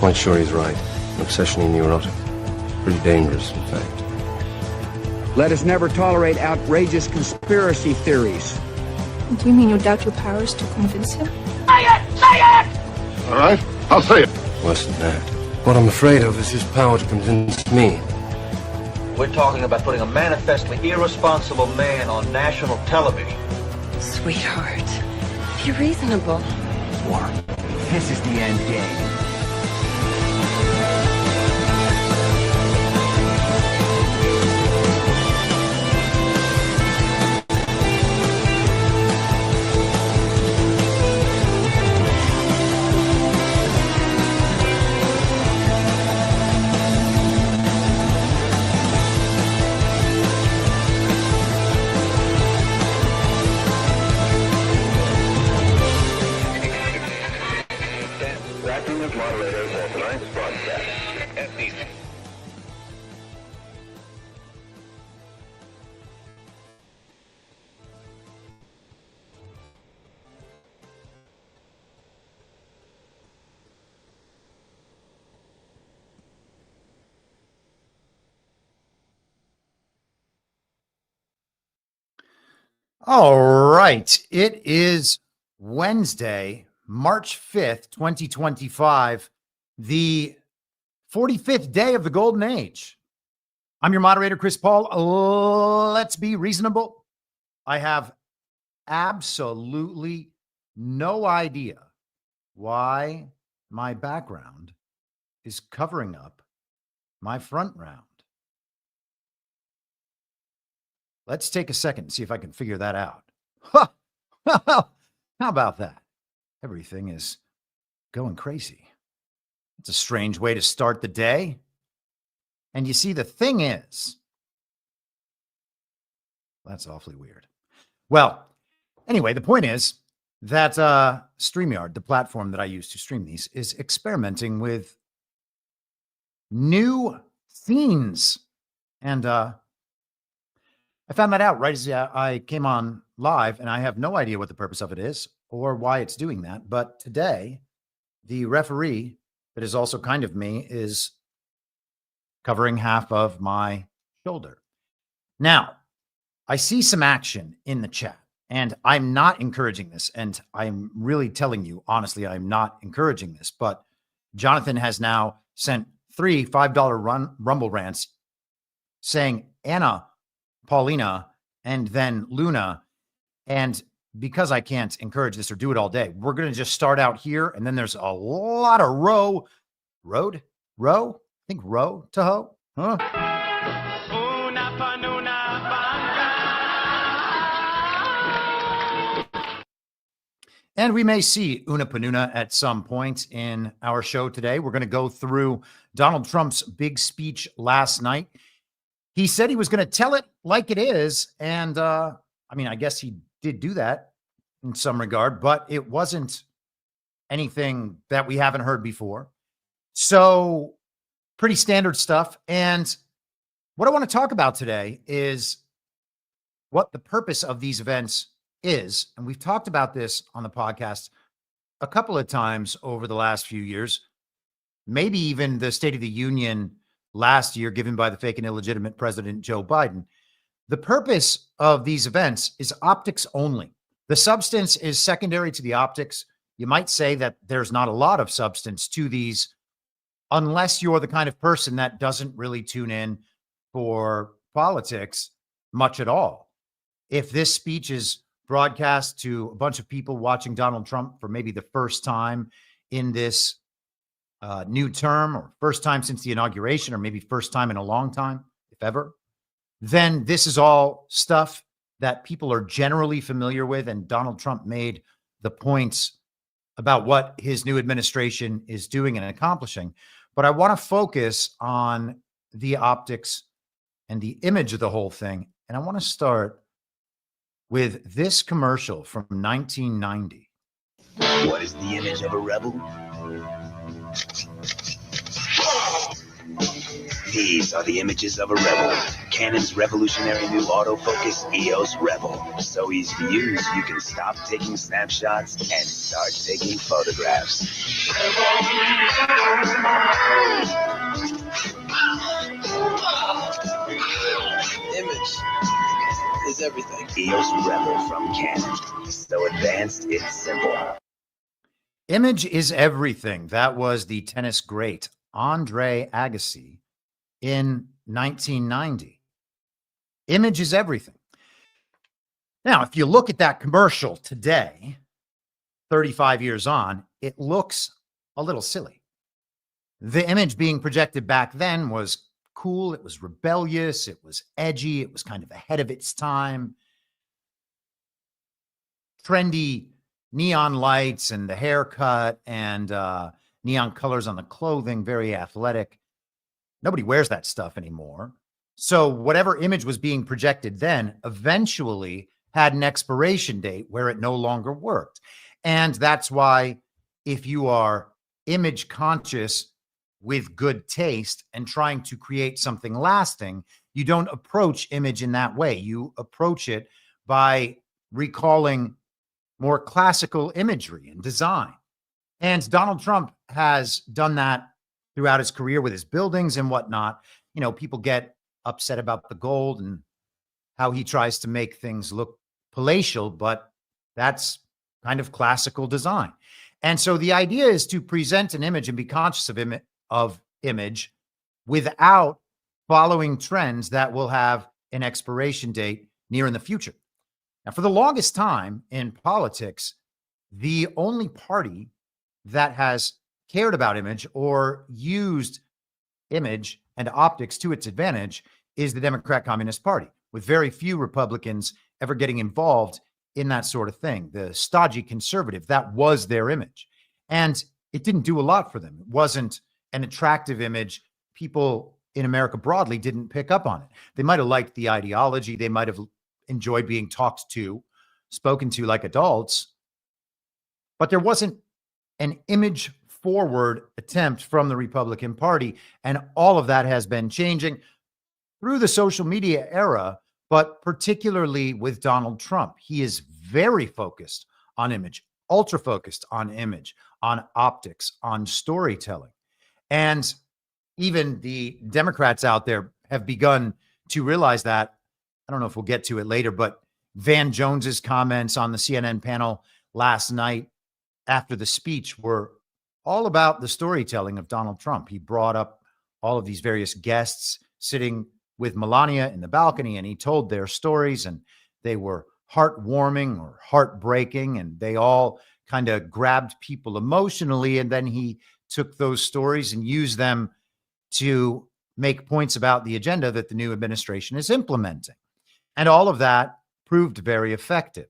quite sure he's right. Obsessionally neurotic. Pretty dangerous, in fact. Let us never tolerate outrageous conspiracy theories. Do you mean you doubt your powers to convince him? Say it! Say it! All right, I'll say it. Worse than that. What I'm afraid of is his power to convince me. We're talking about putting a manifestly irresponsible man on national television. Sweetheart, be reasonable. War. This is the end game. All right. It is Wednesday, March 5th, 2025, the 45th day of the Golden Age. I'm your moderator, Chris Paul. Let's be reasonable. I have absolutely no idea why my background is covering up my front round. Let's take a second and see if I can figure that out. How about that? Everything is going crazy. It's a strange way to start the day. And you see, the thing is, that's awfully weird. Well, anyway, the point is that StreamYard, the platform that I use to stream these, is experimenting with new scenes. And I found that out right as I came on live, and I have no idea what the purpose of it is or why it's doing that. But today, the referee that is also kind of me is covering half of my shoulder. Now, I see some action in the chat, and I'm not encouraging this. And I'm really telling you, honestly, I'm not encouraging this. But Jonathan has now sent 3 $5 Rumble rants saying, Anna, Paulina, and then Luna. And because I can't encourage this or do it all day, we're going to just start out here. And then there's a lot of row to hoe. Huh? And we may see Una Panuna at some point in our show today. We're going to go through Donald Trump's big speech last night. He said he was going to tell it like it is. And I mean, I guess he did do that in some regard, but it wasn't anything that we haven't heard before. So pretty standard stuff. And what I want to talk about today is what the purpose of these events is. And we've talked about this on the podcast a couple of times over the last few years, maybe even the State of the Union last year given by the fake and illegitimate President Joe Biden. The purpose of these events is optics only. The substance is secondary to the optics. You might say that there's not a lot of substance to these unless you're the kind of person that doesn't really tune in for politics much at all. If this speech is broadcast to a bunch of people watching Donald Trump for maybe the first time in this new term, or first time since the inauguration, or maybe first time in a long time, if ever, then this is all stuff that people are generally familiar with. And Donald Trump made the points about what his new administration is doing and accomplishing. But I want to focus on the optics and the image of the whole thing. And I want to start with this commercial from 1990. What is the image of a rebel? These are the images of a rebel. Canon's revolutionary new autofocus EOS Rebel. So easy to use, you can stop taking snapshots and start taking photographs. Image is everything. EOS Rebel from Canon. So advanced, it's simple. Image is everything. That was the tennis great Andre Agassi in 1990. Image is everything. Now, if you look at that commercial today, 35 years on, it looks a little silly. The image being projected back then was cool. It was rebellious. It was edgy. It was kind of ahead of its time. Trendy neon lights and the haircut and neon colors on the clothing, very athletic. Nobody wears that stuff anymore. So whatever image was being projected then eventually had an expiration date where it no longer worked. And that's why if you are image conscious with good taste and trying to create something lasting, you don't approach image in that way. You approach it by recalling more classical imagery and design. And Donald Trump has done that throughout his career with his buildings and whatnot. You know, people get upset about the gold and how he tries to make things look palatial, but that's kind of classical design. And so the idea is to present an image and be conscious of image without following trends that will have an expiration date near in the future. Now, for the longest time in politics, the only party that has cared about image or used image and optics to its advantage is the Democrat Communist Party, with very few Republicans ever getting involved in that sort of thing. The stodgy conservative, that was their image. And it didn't do a lot for them. It wasn't an attractive image. People in America broadly didn't pick up on it. They might have liked the ideology. They might have enjoyed being talked to, spoken to like adults, but there wasn't an image forward attempt from the Republican Party. And all of that has been changing through the social media era, but particularly with Donald Trump. He is very focused on image, ultra focused on image, on optics, on storytelling. And even the Democrats out there have begun to realize that. I don't know if we'll get to it later, but Van Jones's comments on the CNN panel last night after the speech were all about the storytelling of Donald Trump. He brought up all of these various guests sitting with Melania in the balcony, and he told their stories, and they were heartwarming or heartbreaking, and they all kind of grabbed people emotionally. And then he took those stories and used them to make points about the agenda that the new administration is implementing. And all of that proved very effective.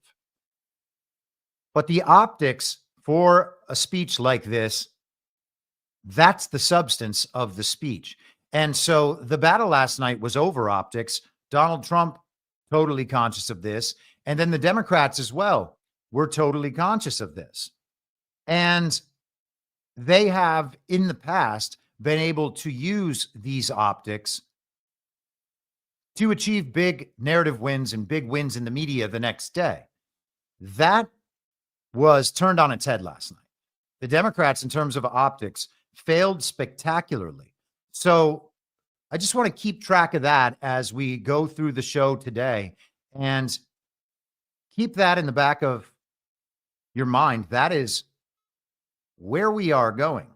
But the optics for a speech like this, that's the substance of the speech. And so the battle last night was over optics. Donald Trump, totally conscious of this. And then the Democrats as well were totally conscious of this. And they have in the past been able to use these optics to achieve big narrative wins and big wins in the media the next day. That was turned on its head last night. The Democrats, in terms of optics, failed spectacularly. So I just want to keep track of that as we go through the show today, and keep that in the back of your mind. That is where we are going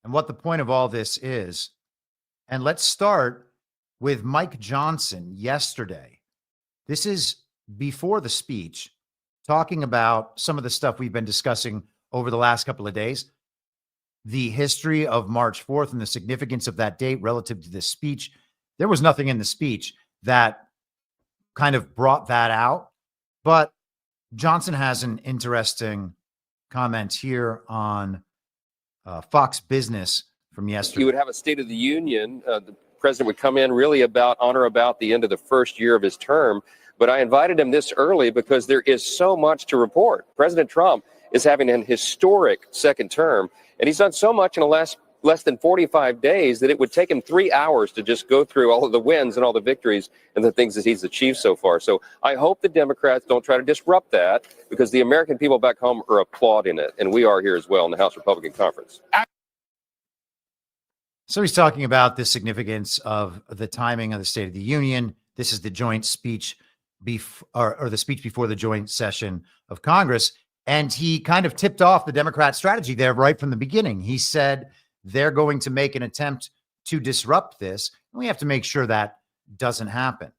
and what the point of all this is. And let's start with Mike Johnson yesterday. This is before the speech, talking about some of the stuff we've been discussing over the last couple of days, the history of March 4th and the significance of that date relative to this speech. There was nothing in the speech that kind of brought that out, but Johnson has an interesting comment here on Fox Business from yesterday. You would have a State of the Union. The president would come in really about the end of the first year of his term. But I invited him this early because there is so much to report. President Trump is having an historic second term, and he's done so much in the last less than 45 days that it would take him 3 hours to just go through all of the wins and all the victories and the things that he's achieved so far. So I hope the Democrats don't try to disrupt that, because the American people back home are applauding it, and we are here as well in the House Republican Conference. So he's talking about the significance of the timing of the State of the Union. This is the joint speech or the speech before the joint session of Congress. And he kind of tipped off the Democrat strategy there right from the beginning. He said they're going to make an attempt to disrupt this, and we have to make sure that doesn't happen.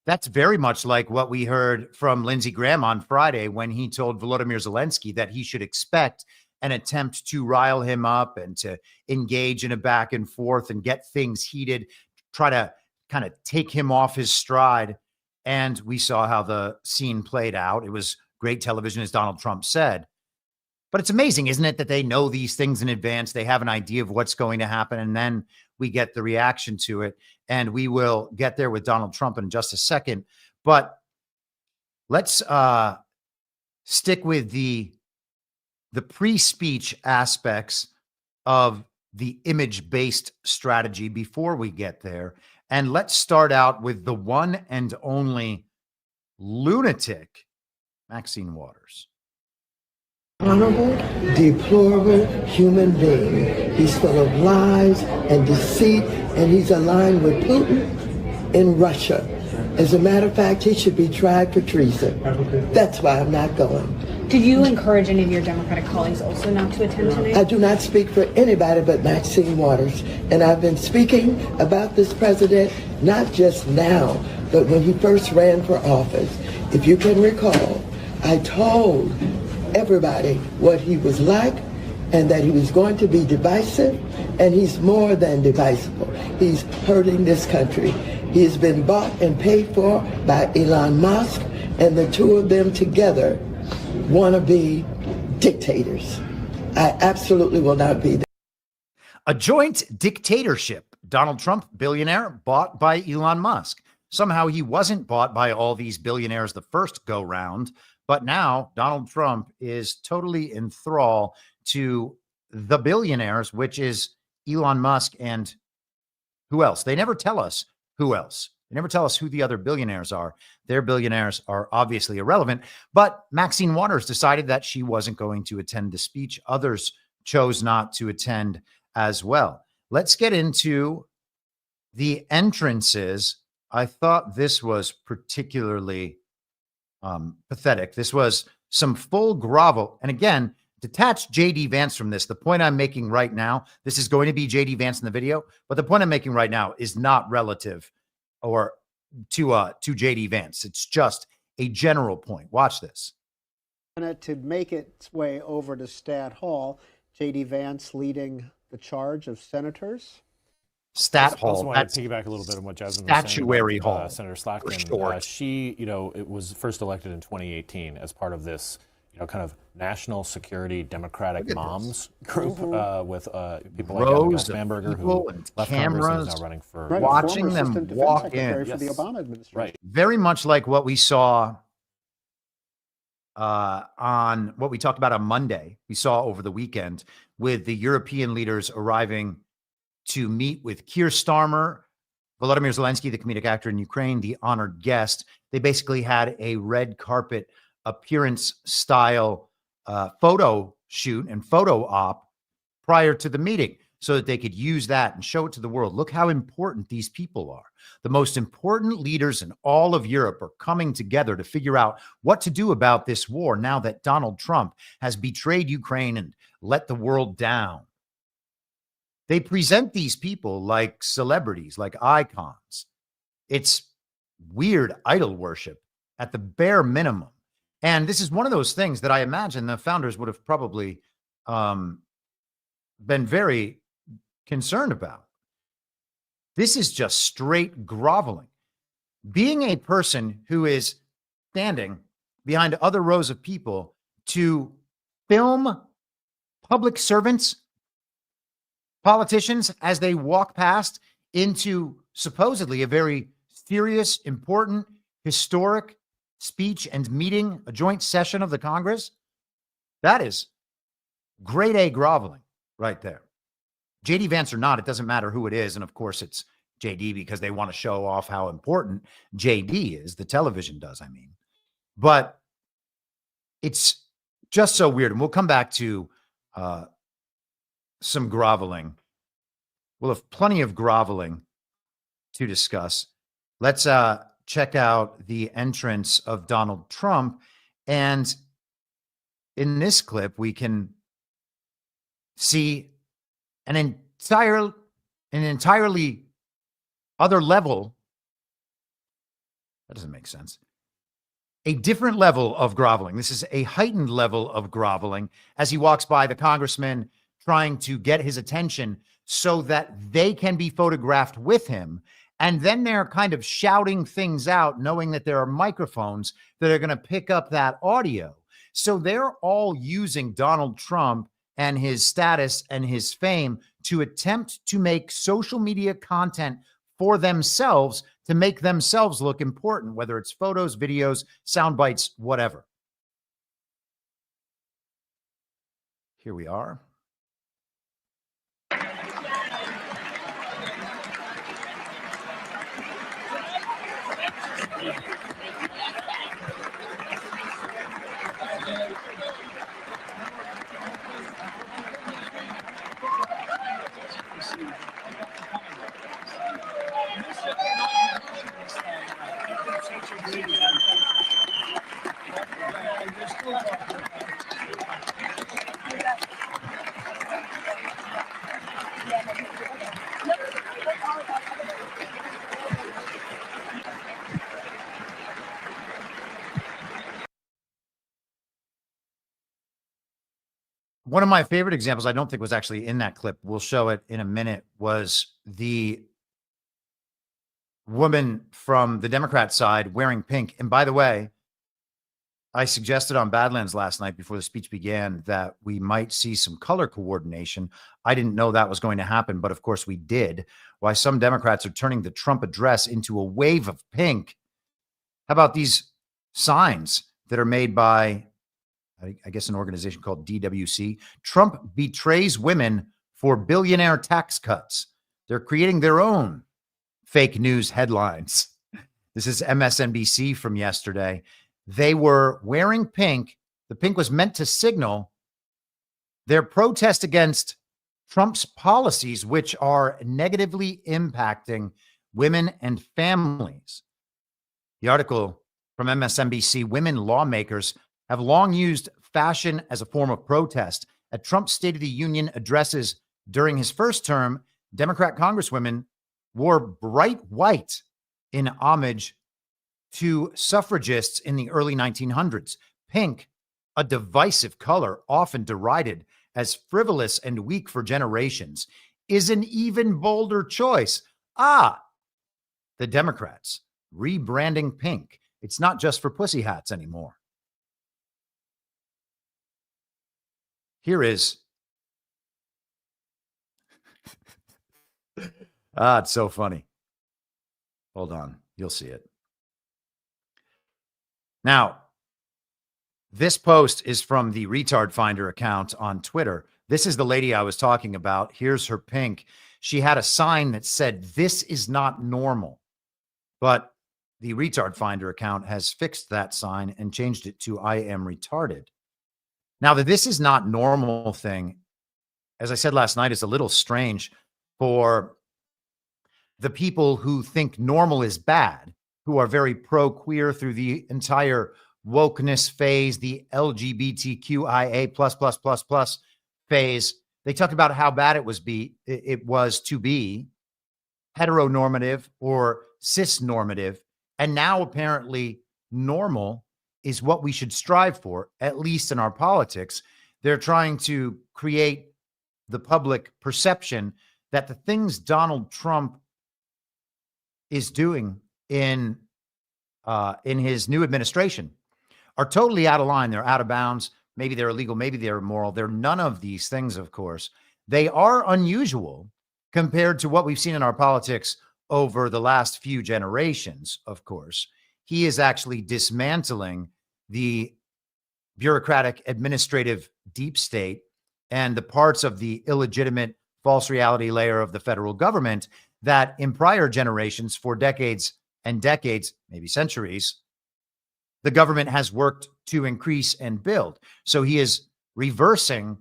That's very much like what we heard from Lindsey Graham on Friday when he told Volodymyr Zelensky that he should expect an attempt to rile him up and to engage in a back and forth and get things heated, try to kind of take him off his stride. And we saw how the scene played out. It was great television, as Donald Trump said. But it's amazing, isn't it, that they know these things in advance. They have an idea of what's going to happen, and then we get the reaction to it. And we will get there with Donald Trump in just a second. But let's stick with the pre-speech aspects of the image-based strategy before we get there. And let's start out with the one and only lunatic, Maxine Waters. Honorable, deplorable human being. He's full of lies and deceit, and he's aligned with Putin in Russia. As a matter of fact, he should be tried for treason. That's why I'm not going. Did you encourage any of your Democratic colleagues also not to attend tonight? I do not speak for anybody but Maxine Waters. And I've been speaking about this president not just now, but when he first ran for office. If you can recall, I told everybody what he was like and that he was going to be divisive, and he's more than divisive. He's hurting this country. He has been bought and paid for by Elon Musk, and the two of them together want to be dictators. I absolutely will not be there. A joint dictatorship. Donald Trump, billionaire, bought by Elon Musk. Somehow he wasn't bought by all these billionaires the first go round, but now Donald Trump is totally in thrall to the billionaires, which is Elon Musk and who else? They never tell us who else. They never tell us who the other billionaires are. Their billionaires are obviously irrelevant, but Maxine Waters decided that she wasn't going to attend the speech. Others chose not to attend as well. Let's get into the entrances. I thought this was particularly pathetic. This was some full grovel. And again, detach J.D. Vance from this. The point I'm making right now, this is going to be J.D. Vance in the video, but the point I'm making right now is not relative or to J.D. Vance. It's just a general point. Watch this. To make its way over to Stat Hall, J.D. Vance leading the charge of senators. Stat Hall. I also want to piggyback a little bit on what Jasmine was saying. Statuary Hall. Senator Slackman. She, it was first elected in 2018 as part of this, kind of national security Democratic moms group with people like Rose Bamberger, who and left cameras Congress, now running for watching them walk in. For the Obama administration. Right. Very much like what we saw on what we talked about on Monday, we saw over the weekend with the European leaders arriving to meet with Keir Starmer, Volodymyr Zelensky, the comedic actor in Ukraine, the honored guest. They basically had a red carpet appearance style photo shoot and photo op prior to the meeting so that they could use that and show it to the world. Look how important these people are. The most important leaders in all of Europe are coming together to figure out what to do about this war now that Donald Trump has betrayed Ukraine and let the world down. They present these people like celebrities, like icons. It's weird idol worship at the bare minimum. And this is one of those things that I imagine the founders would have probably been very concerned about. This is just straight groveling. Being a person who is standing behind other rows of people to film public servants, politicians, as they walk past into supposedly a very serious, important, historic speech and meeting, a joint session of the Congress, that is grade A groveling right there. JD Vance or not, it doesn't matter who it is. And of course, it's JD because they want to show off how important JD is. The television does, I mean. But it's just so weird. And we'll come back to some groveling. We'll have plenty of groveling to discuss. Let's check out the entrance of Donald Trump. And in this clip, we can see an entirely other level. That doesn't make sense. A different level of groveling. This is a heightened level of groveling as he walks by the congressman trying to get his attention so that they can be photographed with him. And then they're kind of shouting things out, knowing that there are microphones that are going to pick up that audio. So they're all using Donald Trump and his status and his fame to attempt to make social media content for themselves, to make themselves look important, whether it's photos, videos, sound bites, whatever. Here we are. One of my favorite examples, I don't think was actually in that clip, we'll show it in a minute, was the woman from the Democrat side wearing pink. And by the way, I suggested on Badlands last night before the speech began that we might see some color coordination. I didn't know that was going to happen, but of course we did. Why some Democrats are turning the Trump address into a wave of pink. How about these signs that are made by, I guess, an organization called DWC? Trump betrays women for billionaire tax cuts. They're creating their own fake news headlines. This is MSNBC from yesterday. They were wearing pink. The pink was meant to signal their protest against Trump's policies, which are negatively impacting women and families. The article from MSNBC, women lawmakers have long used fashion as a form of protest. At Trump's State of the Union addresses during his first term, Democrat congresswomen wore bright white in homage to suffragists in the early 1900s. Pink, a divisive color often derided as frivolous and weak for generations, is an even bolder choice. The Democrats rebranding pink. It's not just for pussy hats anymore. Here is, it's so funny. Hold on, you'll see it. Now, this post is from the Retard Finder account on Twitter. This is the lady I was talking about. Here's her pink. She had a sign that said, "This is not normal." But the Retard Finder account has fixed that sign and changed it to "I am retarded." Now, the "this is not normal" thing, as I said last night, is a little strange for the people who think normal is bad, who are very pro-queer through the entire wokeness phase, the LGBTQIA++++ phase. They talked about how bad it was to be heteronormative or cisnormative. And now apparently normal is what we should strive for, at least in our politics. They're trying to create the public perception that the things Donald Trump is doing in his new administration are totally out of line. They're out of bounds. Maybe they're illegal. Maybe they're immoral. They're none of these things, of course. They are unusual compared to what we've seen in our politics over the last few generations, of course. He is actually dismantling the bureaucratic administrative deep state and the parts of the illegitimate false reality layer of the federal government that in prior generations, for decades and decades, maybe centuries, the government has worked to increase and build. So he is reversing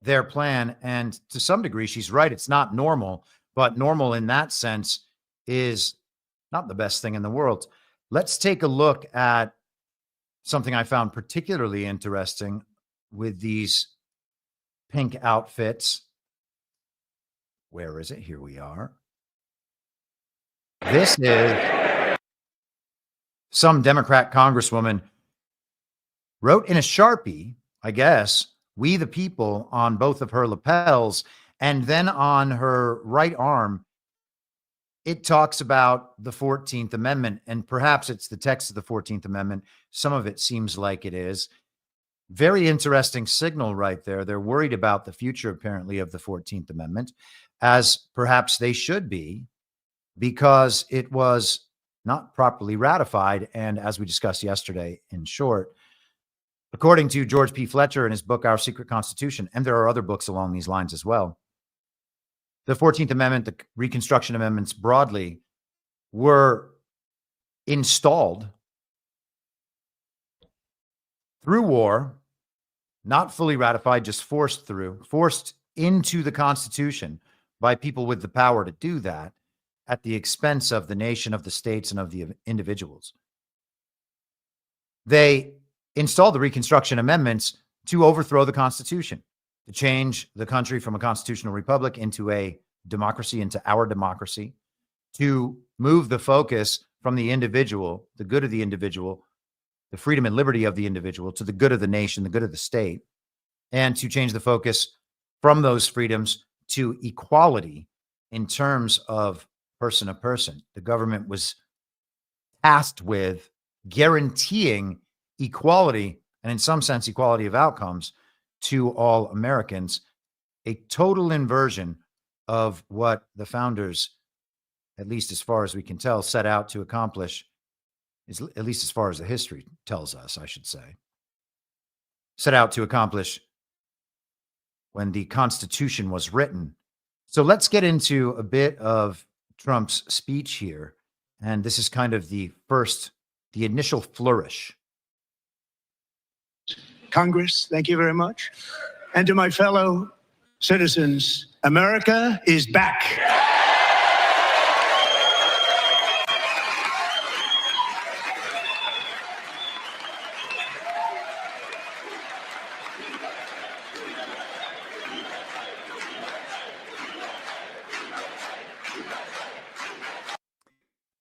their plan. And to some degree, she's right. It's not normal, but normal in that sense is not the best thing in the world. Let's take a look at something I found particularly interesting with these pink outfits. Where is it? Here we are. This is some Democrat congresswoman wrote in a Sharpie, I guess, "We the people" on both of her lapels. And then on her right arm, it talks about the 14th Amendment. And perhaps it's the text of the 14th Amendment. Some of it seems like it is. Very interesting signal right there. They're worried about the future, apparently, of the 14th Amendment, as perhaps they should be, because it was not properly ratified. And as we discussed yesterday, in short, according to George P. Fletcher in his book, Our Secret Constitution, and there are other books along these lines as well, the 14th Amendment, the Reconstruction Amendments broadly, were installed through war, not fully ratified, just forced into the Constitution by people with the power to do that at the expense of the nation, of the states, and of the individuals. They installed the Reconstruction Amendments to overthrow the Constitution, to change the country from a constitutional republic into a democracy, into our democracy, to move the focus from the individual, the good of the individual, the freedom and liberty of the individual, to the good of the nation, the good of the state, and to change the focus from those freedoms to equality in terms of person to person. The government was tasked with guaranteeing equality, and in some sense, equality of outcomes to all Americans, a total inversion of what the founders, at least as far as we can tell, set out to accomplish, at least as far as the history tells us, I should say, set out to accomplish when the Constitution was written. So let's get into a bit of Trump's speech here. And this is kind of the initial flourish. Congress, thank you very much. And to my fellow citizens, America is back.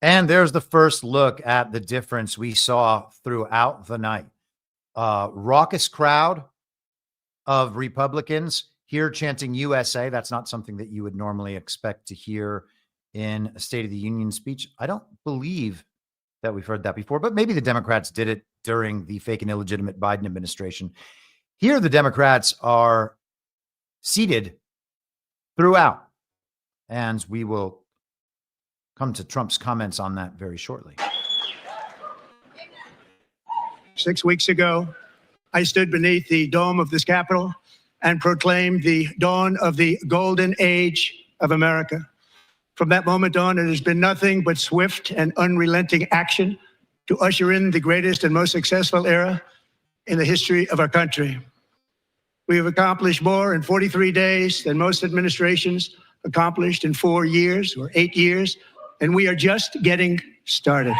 And there's the first look at the difference we saw throughout the night. Raucous crowd of Republicans here chanting USA. That's not something that you would normally expect to hear in a State of the Union speech. I don't believe that we've heard that before, but maybe the Democrats did it during the fake and illegitimate Biden administration. Here, the Democrats are seated throughout, and we will come to Trump's comments on that very shortly. 6 weeks ago, I stood beneath the dome of this Capitol and proclaimed the dawn of the golden age of America. From that moment on, it has been nothing but swift and unrelenting action to usher in the greatest and most successful era in the history of our country. We have accomplished more in 43 days than most administrations accomplished in 4 years or 8 years, and we are just getting started.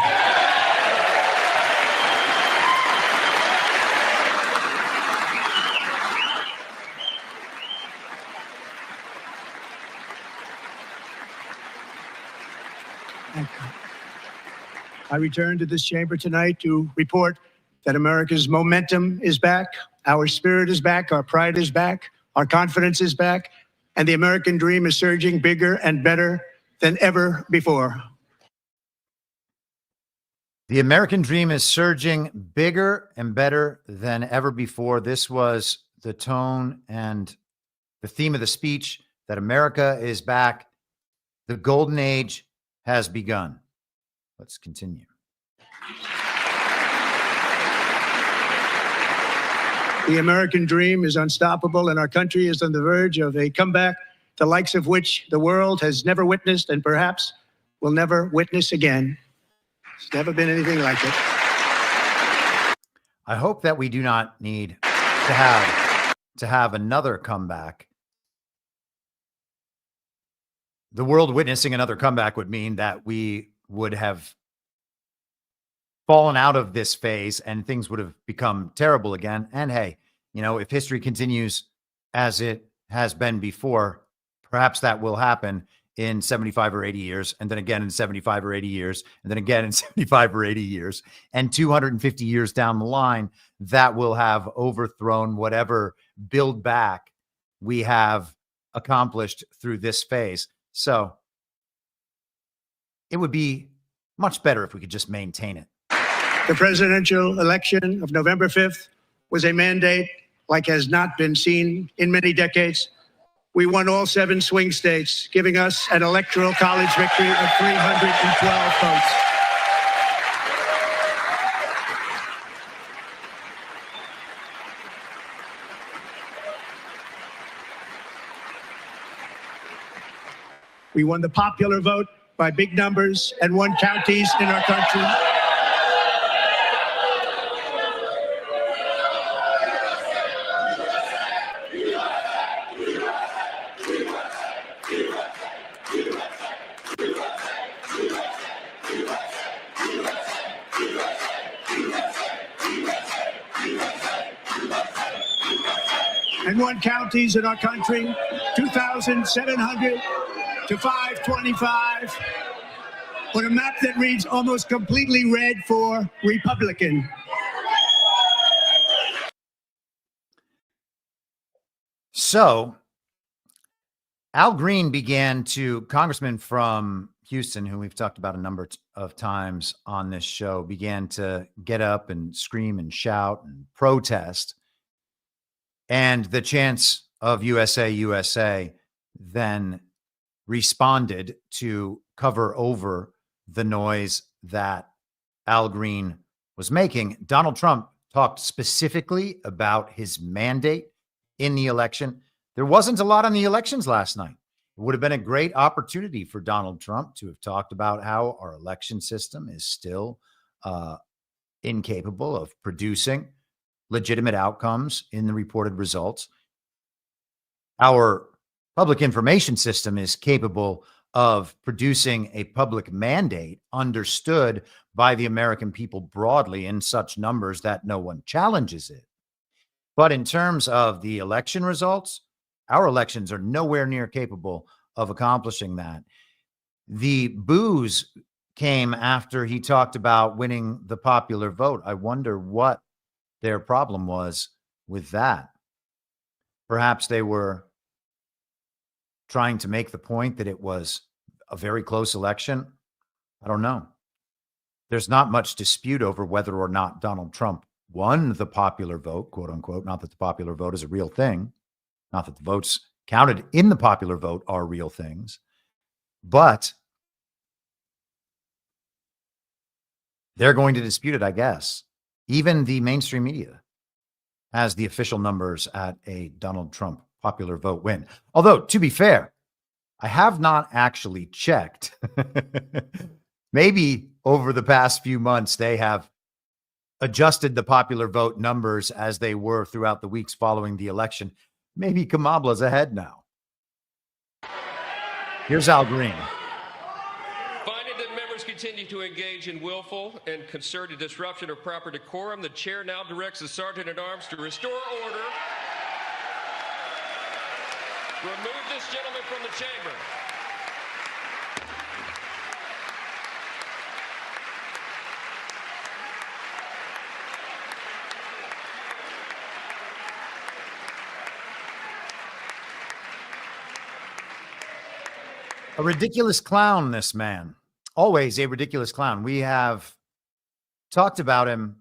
I return to this chamber tonight to report that America's momentum is back, our spirit is back, our pride is back, our confidence is back, and the American dream is surging bigger and better than ever before. The American dream is surging bigger and better than ever before. This was the tone and the theme of the speech, that America is back. The golden age has begun. Let's continue. The American dream is unstoppable, and our country is on the verge of a comeback the likes of which the world has never witnessed and perhaps will never witness again. There's never been anything like it. I hope that we do not need to have another comeback. The world witnessing another comeback would mean that we would have fallen out of this phase and things would have become terrible again. And hey, you know, if history continues as it has been before, perhaps that will happen in 75 or 80 years, and then again in 75 or 80 years, and then again in 75 or 80 years, and 250 years down the line, that will have overthrown whatever build back we have accomplished through this phase. So it would be much better if we could just maintain it. The presidential election of November 5th was a mandate like has not been seen in many decades. We won all 7 swing states, giving us an electoral college victory of 312 votes. We won the popular vote by big numbers and won counties in our country. And won counties in our country, 2,700 to 525, on a map that reads almost completely red for Republican. So Al Green Congressman from Houston, who we've talked about a number of times on this show, began to get up and scream and shout and protest. And the chants of USA, USA then responded to cover over the noise that Al Green was making. Donald Trump talked specifically about his mandate in the election. There wasn't a lot on the elections last night. It would have been a great opportunity for Donald Trump to have talked about how our election system is still incapable of producing legitimate outcomes in the reported results. Our public information system is capable of producing a public mandate understood by the American people broadly in such numbers that no one challenges it. But in terms of the election results, our elections are nowhere near capable of accomplishing that. The boos came after he talked about winning the popular vote. I wonder what their problem was with that. Perhaps they were trying to make the point that it was a very close election. I don't know. There's not much dispute over whether or not Donald Trump won the popular vote, quote unquote. Not that the popular vote is a real thing. Not that the votes counted in the popular vote are real things. But they're going to dispute it, I guess. Even the mainstream media has the official numbers at a Donald Trump popular vote win. Although, to be fair, I have not actually checked. Maybe over the past few months, they have adjusted the popular vote numbers as they were throughout the weeks following the election. Maybe Kamala's ahead now. Here's Al Green. Finding that members continue to engage in willful and concerted disruption of proper decorum, the chair now directs the sergeant at arms to restore order. Remove this gentleman from the chamber. A ridiculous clown, this man. Always a ridiculous clown. We have talked about him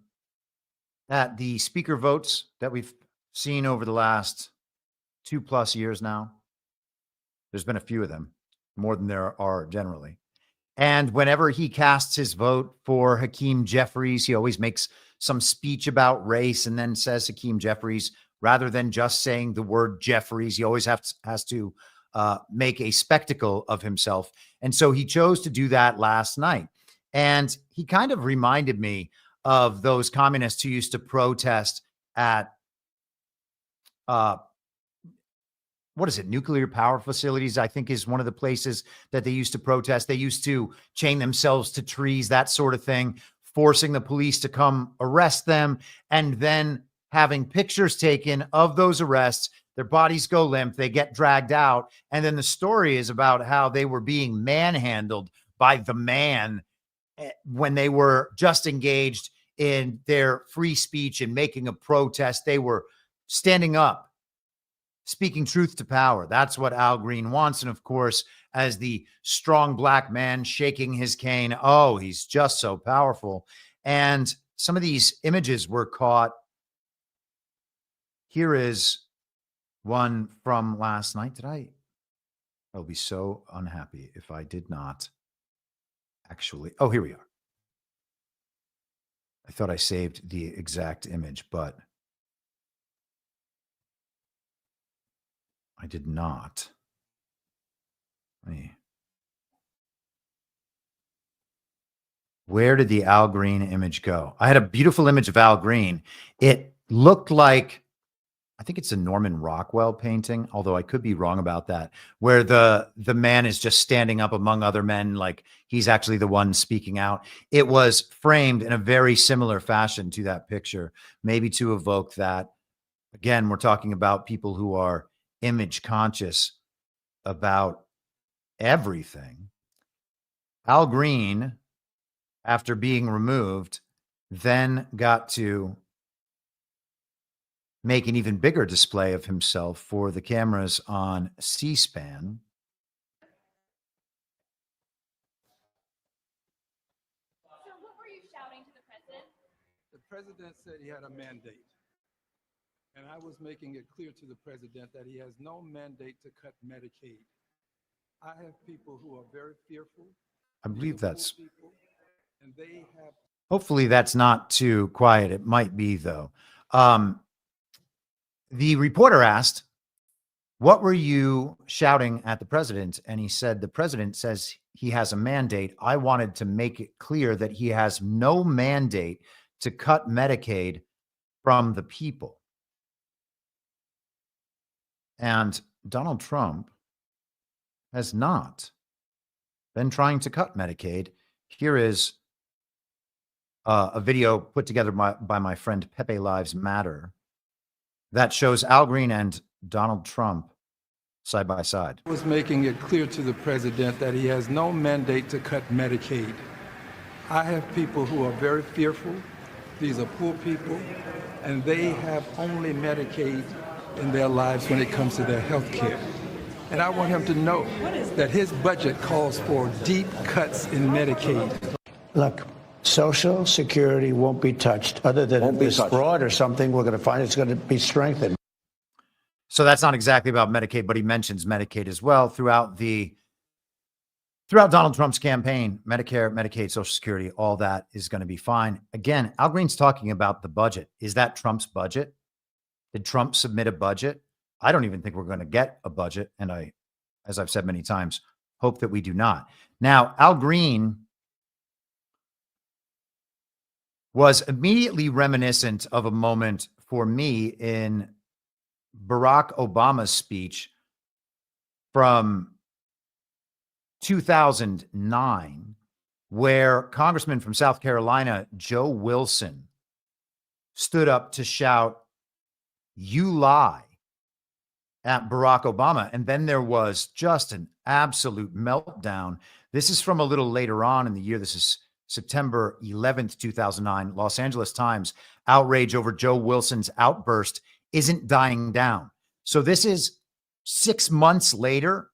at the speaker votes that we've seen over the last 2+ years now. There's been a few of them, more than there are generally. And whenever he casts his vote for Hakeem Jeffries, he always makes some speech about race and then says Hakeem Jeffries, rather than just saying the word Jeffries. He always has to make a spectacle of himself. And so he chose to do that last night. And he kind of reminded me of those communists who used to protest at, what is it? Nuclear power facilities, I think, is one of the places that they used to protest. They used to chain themselves to trees, that sort of thing, forcing the police to come arrest them, and then having pictures taken of those arrests. Their bodies go limp, they get dragged out. And then the story is about how they were being manhandled by the man when they were just engaged in their free speech and making a protest. They were standing up, speaking truth to power. That's what Al Green wants. And of course, as the strong black man shaking his cane, oh, he's just so powerful. And some of these images were caught. Here is one from last night. I'll be so unhappy if I did not actually. Oh, here we are. I thought I saved the exact image, but I did not. Where did the Al Green image go? I had a beautiful image of Al Green. It looked like, I think it's a Norman Rockwell painting, although I could be wrong about that, where the man is just standing up among other men, like he's actually the one speaking out. It was framed in a very similar fashion to that picture, maybe to evoke that. Again, we're talking about people who are image conscious about everything. Al Green, after being removed, then got to make an even bigger display of himself for the cameras on C-SPAN. So what were you shouting to the president? The president said he had a mandate. And I was making it clear to the president that he has no mandate to cut Medicaid. I have people who are very fearful. I believe that's, people, and they have. Hopefully that's not too quiet. It might be, though. The reporter asked, what were you shouting at the president? And he said, the president says he has a mandate. I wanted to make it clear that he has no mandate to cut Medicaid from the people. And Donald Trump has not been trying to cut Medicaid. Here is a video put together by my friend Pepe Lives Matter that shows Al Green and Donald Trump side by side. I was making it clear to the president that he has no mandate to cut Medicaid. I have people who are very fearful. These are poor people, and they have only Medicaid in their lives when it comes to their health care. And I want him to know that his budget calls for deep cuts in Medicaid. Look, Social Security won't be touched. Other than this fraud or something, we're going to find it's going to be strengthened. So that's not exactly about Medicaid, but he mentions Medicaid as well throughout Donald Trump's campaign. Medicare, Medicaid, Social Security, all that is going to be fine. Again, Al Green's talking about the budget. Is that Trump's budget? Did Trump submit a budget? I don't even think we're going to get a budget. And I, as I've said many times, hope that we do not. Now, Al Green was immediately reminiscent of a moment for me in Barack Obama's speech from 2009, where Congressman from South Carolina, Joe Wilson, stood up to shout, "You lie," at Barack Obama. And then there was just an absolute meltdown. This is from a little later on in the year. This is September 11th, 2009, Los Angeles Times. Outrage over Joe Wilson's outburst isn't dying down. So this is 6 months later.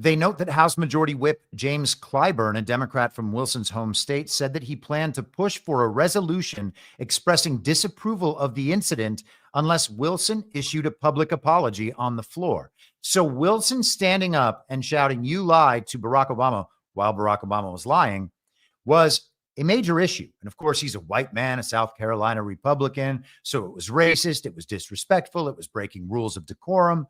They note that House Majority Whip James Clyburn, a Democrat from Wilson's home state, said that he planned to push for a resolution expressing disapproval of the incident unless Wilson issued a public apology on the floor. So Wilson standing up and shouting, "You lied," to Barack Obama while Barack Obama was lying was a major issue. And of course, he's a white man, a South Carolina Republican. So it was racist. It was disrespectful. It was breaking rules of decorum.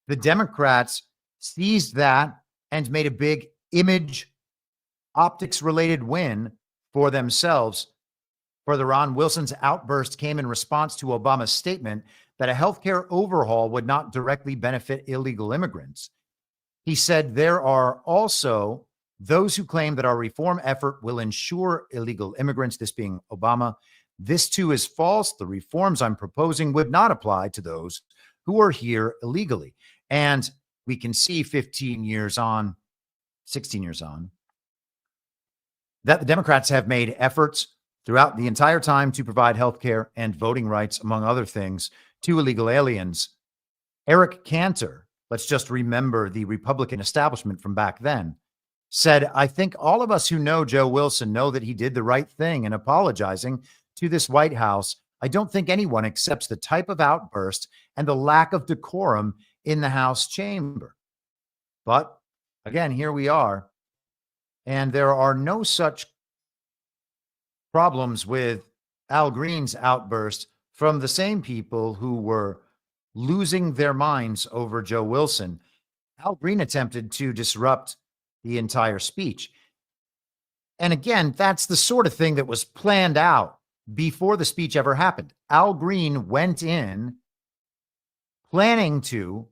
The Democrats seized that and made a big image optics related win for themselves. Further on, Wilson's outburst came in response to Obama's statement that a healthcare overhaul would not directly benefit illegal immigrants. He said there are also those who claim that our reform effort will ensure illegal immigrants, this being Obama. This too is false. The reforms I'm proposing would not apply to those who are here illegally. And we can see 15 years on, 16 years on, that the Democrats have made efforts throughout the entire time to provide health care and voting rights, among other things, to illegal aliens. Eric Cantor, let's just remember the Republican establishment from back then, said, I think all of us who know Joe Wilson know that he did the right thing in apologizing to this White House. I don't think anyone accepts the type of outburst and the lack of decorum in the House chamber. But again, here we are. And there are no such problems with Al Green's outburst from the same people who were losing their minds over Joe Wilson. Al Green attempted to disrupt the entire speech. And again, that's the sort of thing that was planned out before the speech ever happened. Al Green went in planning to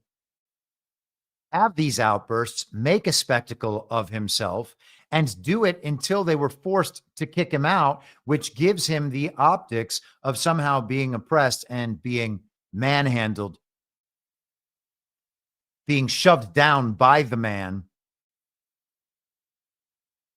have these outbursts, make a spectacle of himself, and do it until they were forced to kick him out, which gives him the optics of somehow being oppressed and being manhandled, being shoved down by the man,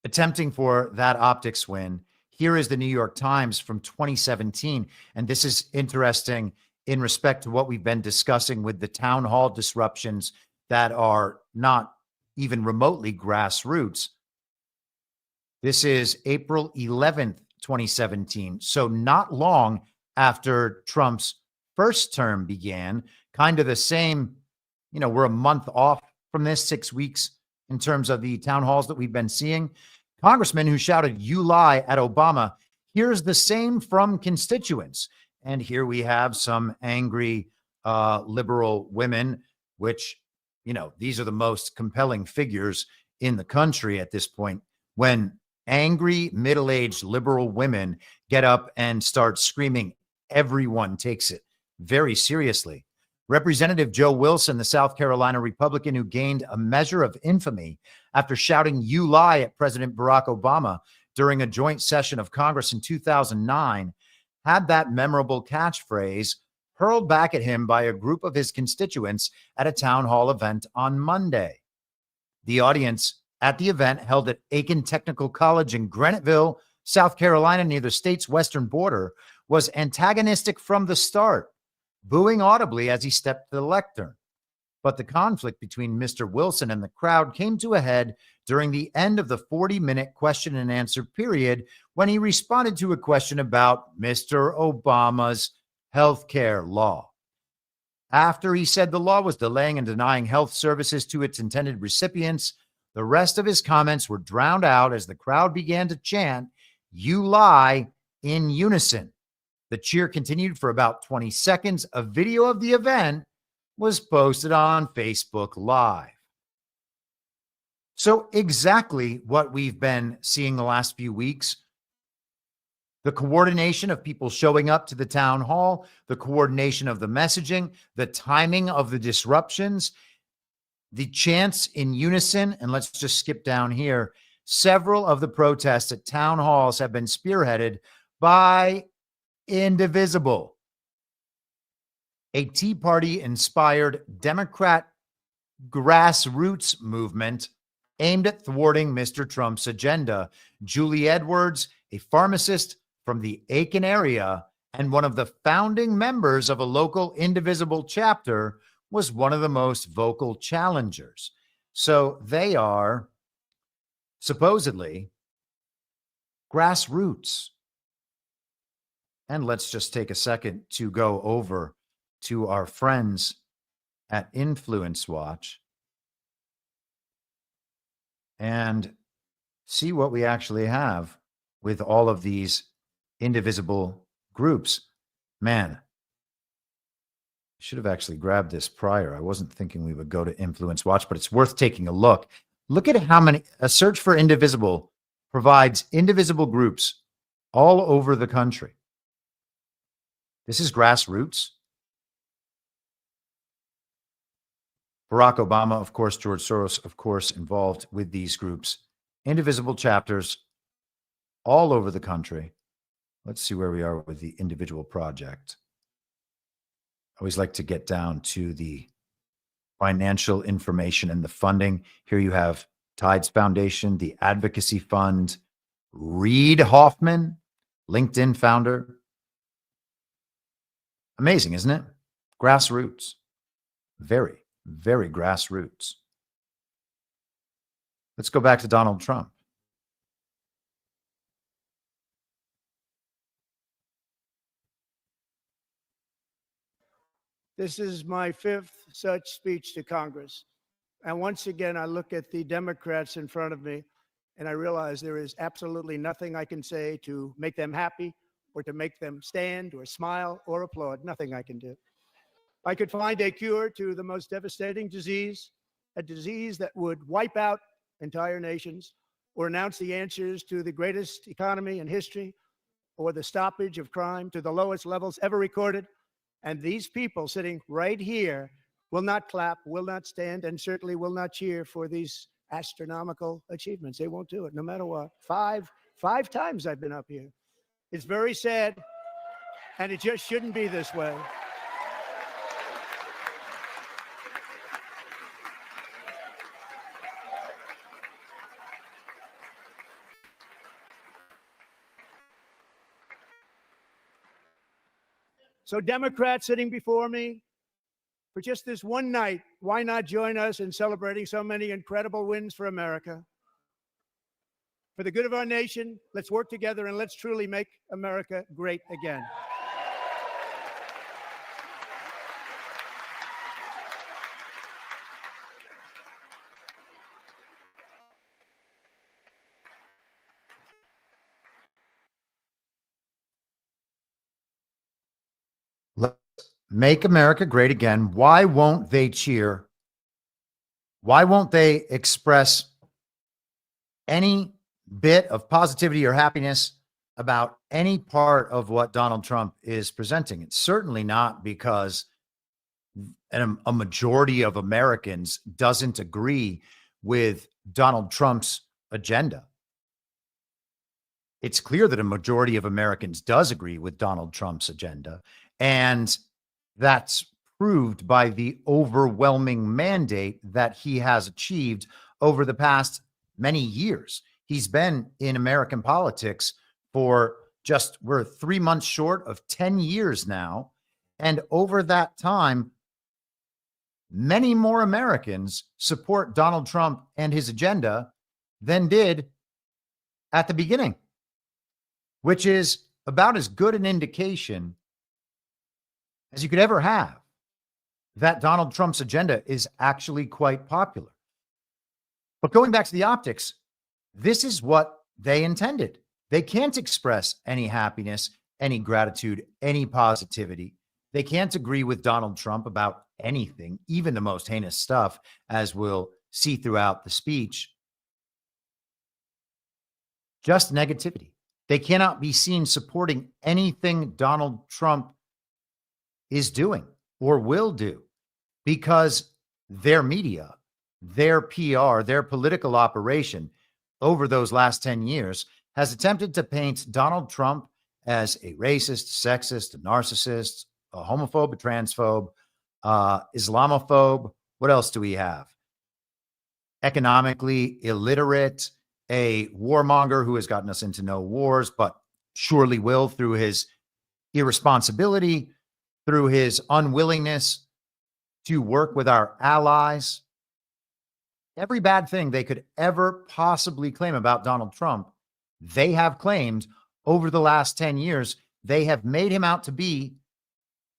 attempting for that optics win. Here is the New York Times from 2017, and this is interesting in respect to what we've been discussing with the town hall disruptions that are not even remotely grassroots. This is April 11th, 2017. So not long after Trump's first term began, kind of the same, we're a month off from this, 6 weeks in terms of the town halls that we've been seeing. Congressman who shouted, "You lie," at Obama. Here's the same from constituents. And here we have some angry liberal women, which, these are the most compelling figures in the country at this point. When angry, middle-aged liberal women get up and start screaming, everyone takes it very seriously. Representative Joe Wilson, the South Carolina Republican who gained a measure of infamy after shouting "You lie" at President Barack Obama during a joint session of Congress in 2009, had that memorable catchphrase hurled back at him by a group of his constituents at a town hall event on Monday. The audience at the event, held at Aiken Technical College in Graniteville, South Carolina, near the state's western border, was antagonistic from the start, booing audibly as he stepped to the lectern. But the conflict between Mr. Wilson and the crowd came to a head during the end of the 40-minute question and answer period when he responded to a question about Mr. Obama's health care law. After he said the law was delaying and denying health services to its intended recipients, the rest of his comments were drowned out as the crowd began to chant, "You lie," in unison. The cheer continued for about 20 seconds. A video of the event was posted on Facebook Live. So exactly what we've been seeing the last few weeks. The coordination of people showing up to the town hall, the coordination of the messaging, the timing of the disruptions, the chants in unison. And let's just skip down here. Several of the protests at town halls have been spearheaded by Indivisible, a Tea Party-inspired Democrat grassroots movement aimed at thwarting Mr. Trump's agenda. Julie Edwards, a pharmacist from the Aiken area and one of the founding members of a local Indivisible chapter, was one of the most vocal challengers. So they are supposedly grassroots. And let's just take a second to go over to our friends at Influence Watch and see what we actually have with all of these indivisible groups. Man, should have actually grabbed this prior. I wasn't thinking we would go to Influence Watch, but it's worth taking a look. Look at how many, a search for indivisible provides indivisible groups all over the country. This is grassroots. Barack Obama, of course, George Soros, of course, involved with these groups. Indivisible chapters all over the country. Let's see where we are with the individual project. I always like to get down to the financial information and the funding. Here you have Tides Foundation, the Advocacy Fund, Reid Hoffman, LinkedIn founder. Amazing, isn't it? Grassroots. Very, very grassroots. Let's go back to Donald Trump. This is my fifth such speech to Congress. And once again, I look at the Democrats in front of me and I realize there is absolutely nothing I can say to make them happy or to make them stand or smile or applaud. Nothing I can do. I could find a cure to the most devastating disease, a disease that would wipe out entire nations, or announce the answers to the greatest economy in history, or the stoppage of crime to the lowest levels ever recorded. And these people sitting right here will not clap, will not stand, and certainly will not cheer for these astronomical achievements. They won't do it, no matter what. Five times I've been up here. It's very sad, and it just shouldn't be this way. So Democrats sitting before me, for just this one night, why not join us in celebrating so many incredible wins for America? For the good of our nation, let's work together and let's truly make America great again. Let's make America great again. Why won't they cheer? Why won't they express any bit of positivity or happiness about any part of what Donald Trump is presenting? It's certainly not because a majority of Americans doesn't agree with Donald Trump's agenda. It's clear that a majority of Americans does agree with Donald Trump's agenda. And that's proved by the overwhelming mandate that he has achieved over the past many years. He's been in American politics for we're 3 months short of 10 years now. And over that time, many more Americans support Donald Trump and his agenda than did at the beginning, which is about as good an indication as you could ever have that Donald Trump's agenda is actually quite popular. But going back to the optics, this is what they intended. They can't express any happiness, any gratitude, any positivity. They can't agree with Donald Trump about anything, even the most heinous stuff, as we'll see throughout the speech. Just negativity. They cannot be seen supporting anything Donald Trump is doing or will do, because their media, their PR, their political operation over those last 10 years has attempted to paint Donald Trump as a racist, sexist, a narcissist, a homophobe, a transphobe, Islamophobe. What else do we have? Economically illiterate, a warmonger who has gotten us into no wars, but surely will through his irresponsibility, through his unwillingness to work with our allies. Every bad thing they could ever possibly claim about Donald Trump, they have claimed over the last 10 years. They have made him out to be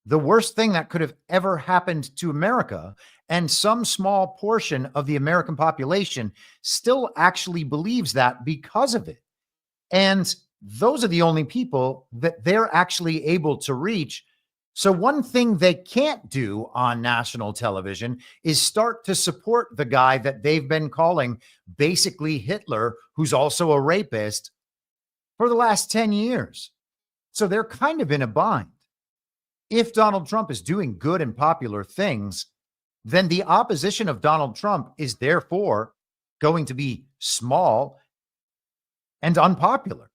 the worst thing that could have ever happened to America. And some small portion of the American population still actually believes that because of it. And those are the only people that they're actually able to reach. So one thing they can't do on national television is start to support the guy that they've been calling basically Hitler, who's also a rapist, for the last 10 years. So they're kind of in a bind. If Donald Trump is doing good and popular things, then the opposition of Donald Trump is therefore going to be small and unpopular.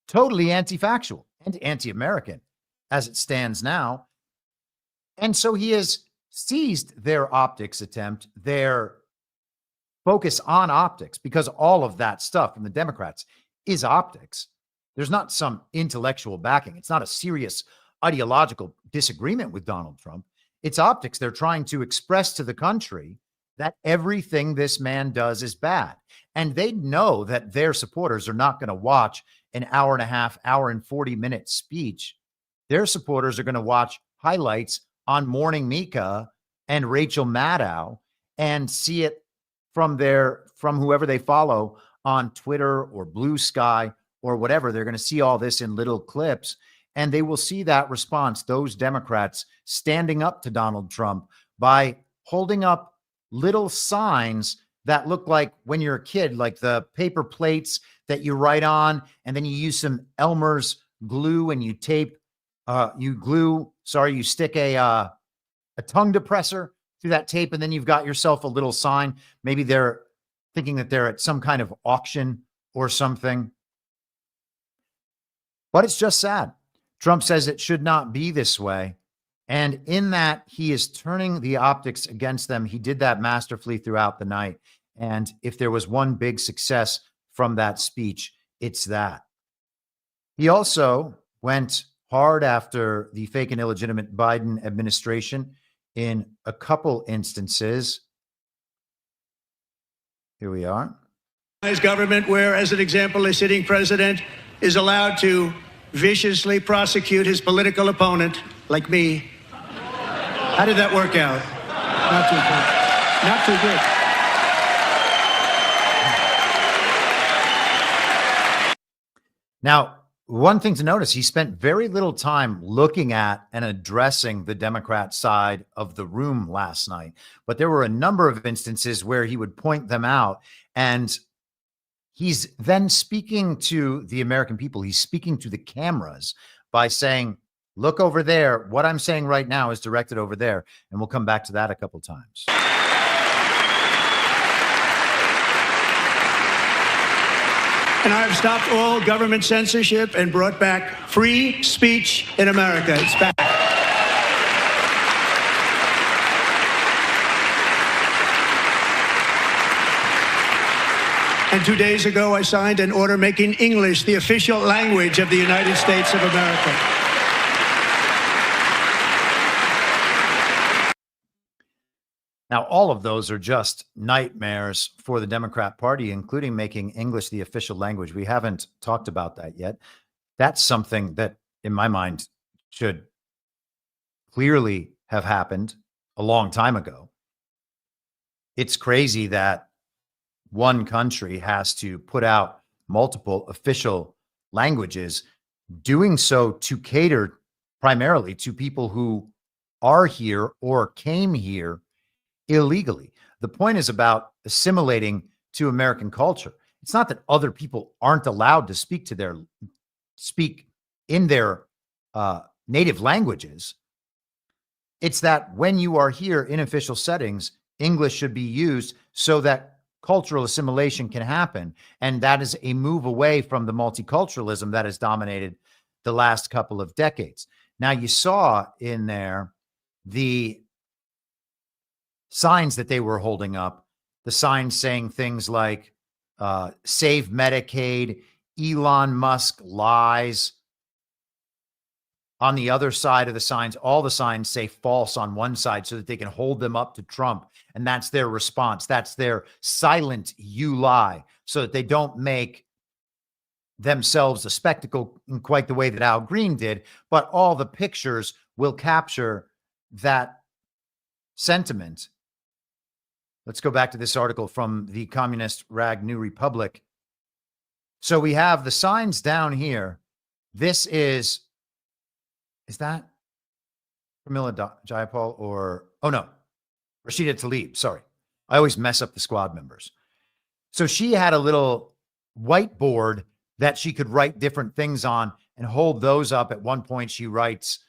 Totally anti-factual and anti-American as it stands now. And so he has seized their optics attempt, their focus on optics, because all of that stuff from the Democrats is optics. There's not some intellectual backing. It's not a serious ideological disagreement with Donald Trump. It's optics. They're trying to express to the country that everything this man does is bad. And they know that their supporters are not going to watch an hour and a half, hour and 40-minute speech. Their supporters are going to watch highlights on Morning Mika and Rachel Maddow and see it from whoever they follow on Twitter or Blue Sky or whatever. They're going to see all this in little clips, and they will see that response, those Democrats standing up to Donald Trump by holding up little signs that look like when you're a kid, like the paper plates that you write on, and then you use some Elmer's glue and you tape, you stick a tongue depressor through that tape, and then you've got yourself a little sign. Maybe they're thinking that they're at some kind of auction or something. But it's just sad. Trump says it should not be this way. And in that, he is turning the optics against them. He did that masterfully throughout the night. And if there was one big success from that speech, it's that. He also went hard after the fake and illegitimate Biden administration in a couple instances. Here we are. Government where, as an example, a sitting president is allowed to viciously prosecute his political opponent, like me. How did that work out? Not too good. Not too good. Now, one thing to notice, he spent very little time looking at and addressing the Democrat side of the room last night. But there were a number of instances where he would point them out. And he's then speaking to the American people. He's speaking to the cameras by saying, look over there. What I'm saying right now is directed over there. And we'll come back to that a couple times. And I've stopped all government censorship and brought back free speech in America. It's back. And 2 days ago, I signed an order making English the official language of the United States of America. Now, all of those are just nightmares for the Democrat Party, including making English the official language. We haven't talked about that yet. That's something that, in my mind, should clearly have happened a long time ago. It's crazy that one country has to put out multiple official languages, doing so to cater primarily to people who are here or came here illegally. The point is about assimilating to American culture. It's not that other people aren't allowed to speak in their native languages. It's that when you are here in official settings, English should be used so that cultural assimilation can happen. And that is a move away from the multiculturalism that has dominated the last couple of decades. Now, you saw in there the signs that they were holding up, the signs saying things like, save Medicaid, Elon Musk lies. On the other side of the signs, all the signs say false on one side so that they can hold them up to Trump. And that's their response. That's their silent you lie, so that they don't make themselves a spectacle in quite the way that Al Green did. But all the pictures will capture that sentiment. Let's go back to this article from the communist rag New Republic. So we have the signs down here. This is that Pramila Jayapal or, oh no, Rashida Tlaib. Sorry. I always mess up the squad members. So she had a little whiteboard that she could write different things on and hold those up. At one point, she writes,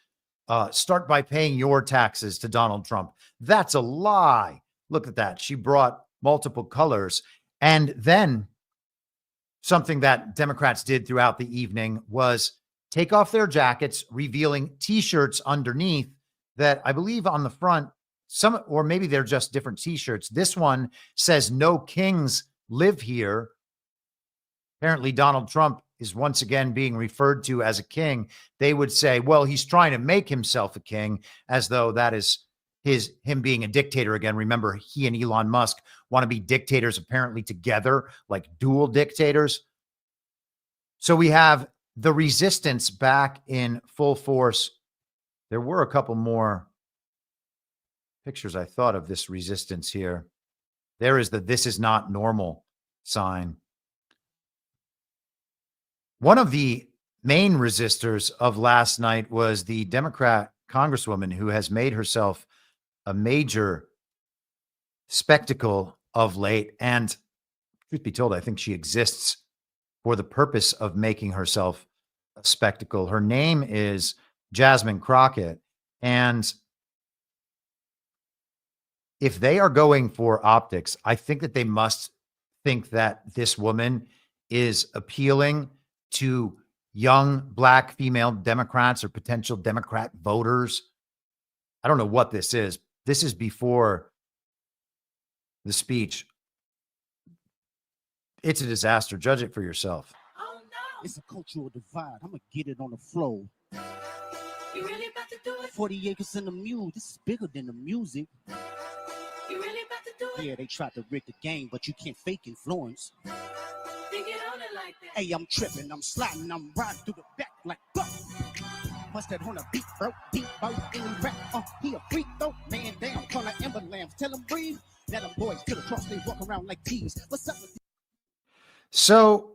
start by paying your taxes to Donald Trump. That's a lie. Look at that. She brought multiple colors. And then something that Democrats did throughout the evening was take off their jackets, revealing T-shirts underneath that I believe on the front, or maybe they're just different T-shirts. This one says no kings live here. Apparently Donald Trump is once again being referred to as a king. They would say, well, he's trying to make himself a king, as though that is him being a dictator again. Remember, he and Elon Musk want to be dictators apparently together, like dual dictators. So we have the resistance back in full force. There were a couple more pictures I thought of this resistance here. There is the "this is not normal" sign. One of the main resistors of last night was the Democrat congresswoman who has made herself a major spectacle of late. And truth be told, I think she exists for the purpose of making herself a spectacle. Her name is Jasmine Crockett. And if they are going for optics, I think that they must think that this woman is appealing to young Black female Democrats or potential Democrat voters. I don't know what this is. This is before the speech. It's a disaster. Judge it for yourself. Oh, no. It's a cultural divide. I'm going to get it on the flow. You really about to do it? 40 acres in the mule. This is bigger than the music. You really about to do it? Yeah, they tried to rig the game, but you can't fake influence. They get on it like that. Hey, I'm tripping, I'm sliding, I'm riding through the back like fuck. Must that on a beat, bro, beat, bro, any rap, he a freak, though, man, damn, call like Ember Lambs, tell them breathe, let them boys to the cross, they walk around like thieves. What's up with So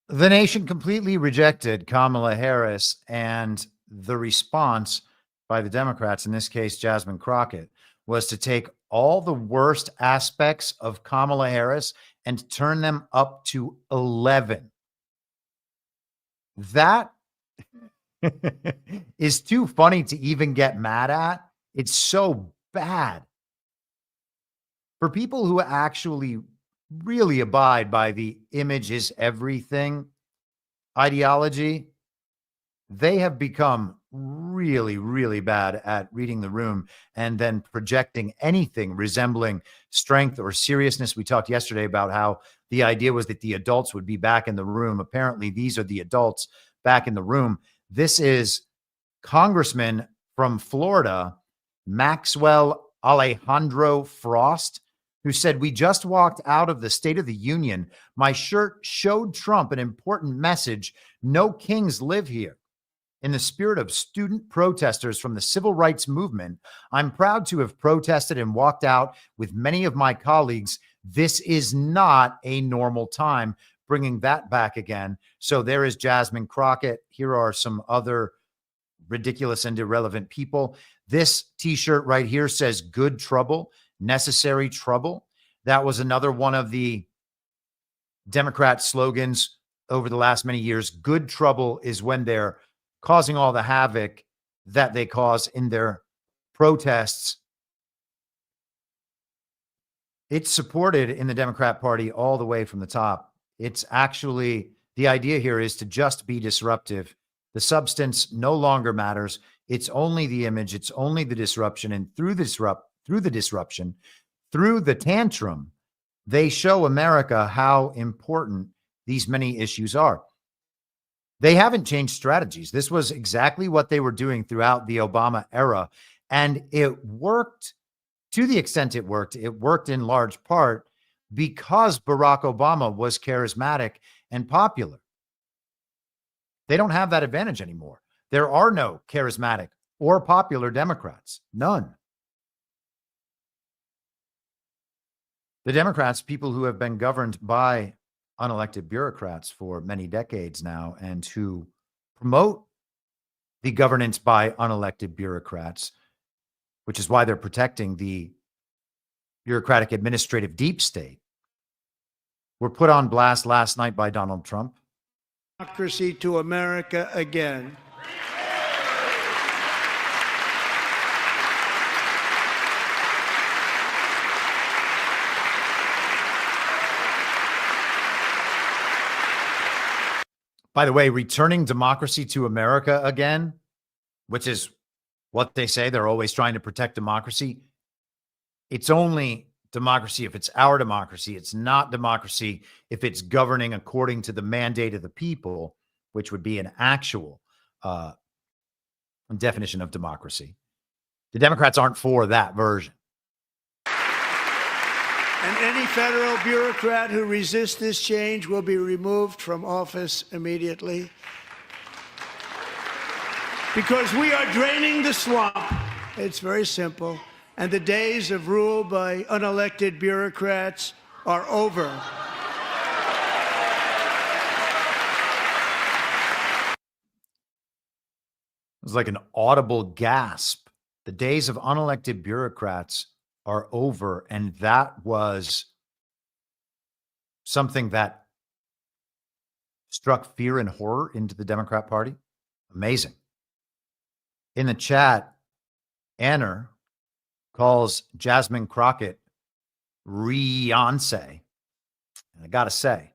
the nation completely rejected Kamala Harris, and the response by the Democrats, in this case, Jasmine Crockett, was to take all the worst aspects of Kamala Harris and turn them up to 11. That is too funny to even get mad at. It's so bad. For people who actually really abide by the image is everything ideology, they have become really, really bad at reading the room and then projecting anything resembling strength or seriousness. We talked yesterday about how the idea was that the adults would be back in the room. Apparently, these are the adults back in the room. This is Congressman from Florida, Maxwell Alejandro Frost, who said, "We just walked out of the State of the Union. My shirt showed Trump an important message. No kings live here. In the spirit of student protesters from the civil rights movement, I'm proud to have protested and walked out with many of my colleagues. This is not a normal time," bringing that back again. So there is Jasmine Crockett. Here are some other ridiculous and irrelevant people. This T-shirt right here says "Good Trouble, Necessary Trouble." That was another one of the Democrat slogans over the last many years. Good trouble is when they're causing all the havoc that they cause in their protests. It's supported in the Democrat Party all the way from the top. It's actually, the idea here is to just be disruptive. The substance no longer matters. It's only the image. It's only the disruption. And through the disruption, through the tantrum, they show America how important these many issues are. They haven't changed strategies. This was exactly what they were doing throughout the Obama era. And it worked to the extent it worked. It worked in large part because Barack Obama was charismatic and popular. They don't have that advantage anymore. There are no charismatic or popular Democrats. None. The Democrats, people who have been governed by unelected bureaucrats for many decades now and who promote the governance by unelected bureaucrats, which is why they're protecting the bureaucratic administrative deep state, were put on blast last night by Donald Trump. Democracy to America again. By the way, returning democracy to America again, which is what they say, they're always trying to protect democracy. It's only democracy if it's our democracy. It's not democracy if it's governing according to the mandate of the people, which would be an actual definition of democracy. The Democrats aren't for that version. And any federal bureaucrat who resists this change will be removed from office immediately. Because we are draining the swamp. It's very simple. And the days of rule by unelected bureaucrats are over. It was like an audible gasp. The days of unelected bureaucrats are over. And that was something that struck fear and horror into the Democrat Party. Amazing. In the chat, Anner calls Jasmine Crockett Beyonce. And I got to say,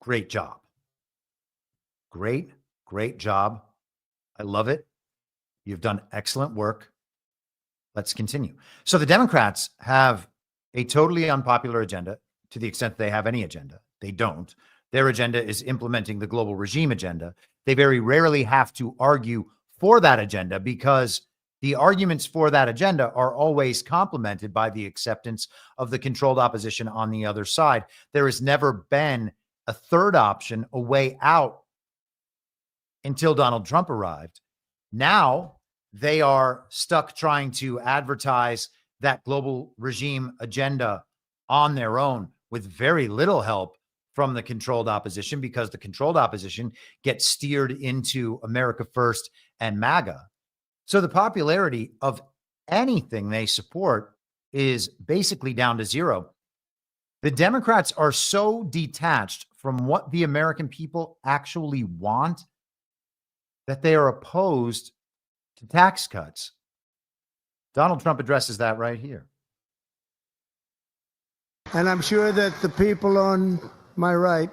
great job. Great job. I love it. You've done excellent work. Let's continue. So the Democrats have a totally unpopular agenda to the extent they have any agenda. They don't. Their agenda is implementing the global regime agenda. They very rarely have to argue for that agenda because the arguments for that agenda are always complemented by the acceptance of the controlled opposition on the other side. There has never been a third option, a way out, until Donald Trump arrived. Now they are stuck trying to advertise that global regime agenda on their own with very little help from the controlled opposition because the controlled opposition gets steered into America First and MAGA. So the popularity of anything they support is basically down to zero. The Democrats are so detached from what the American people actually want that they are opposed to tax cuts. Donald Trump addresses that right here. And I'm sure that the people on my right,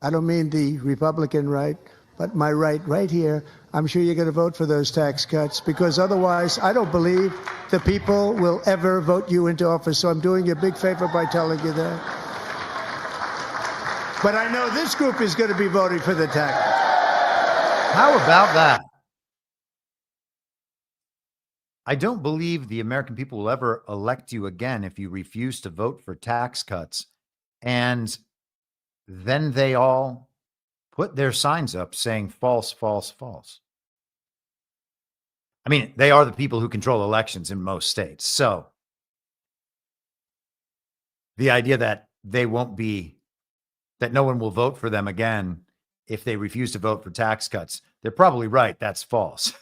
I don't mean the Republican right, but my right here, I'm sure you're going to vote for those tax cuts because otherwise I don't believe the people will ever vote you into office. So I'm doing you a big favor by telling you that. But I know this group is going to be voting for the tax cuts. How about that? I don't believe the American people will ever elect you again if you refuse to vote for tax cuts. And then they all put their signs up saying false, false, false. I mean, they are the people who control elections in most states. So the idea that that no one will vote for them again if they refuse to vote for tax cuts, they're probably right. That's false.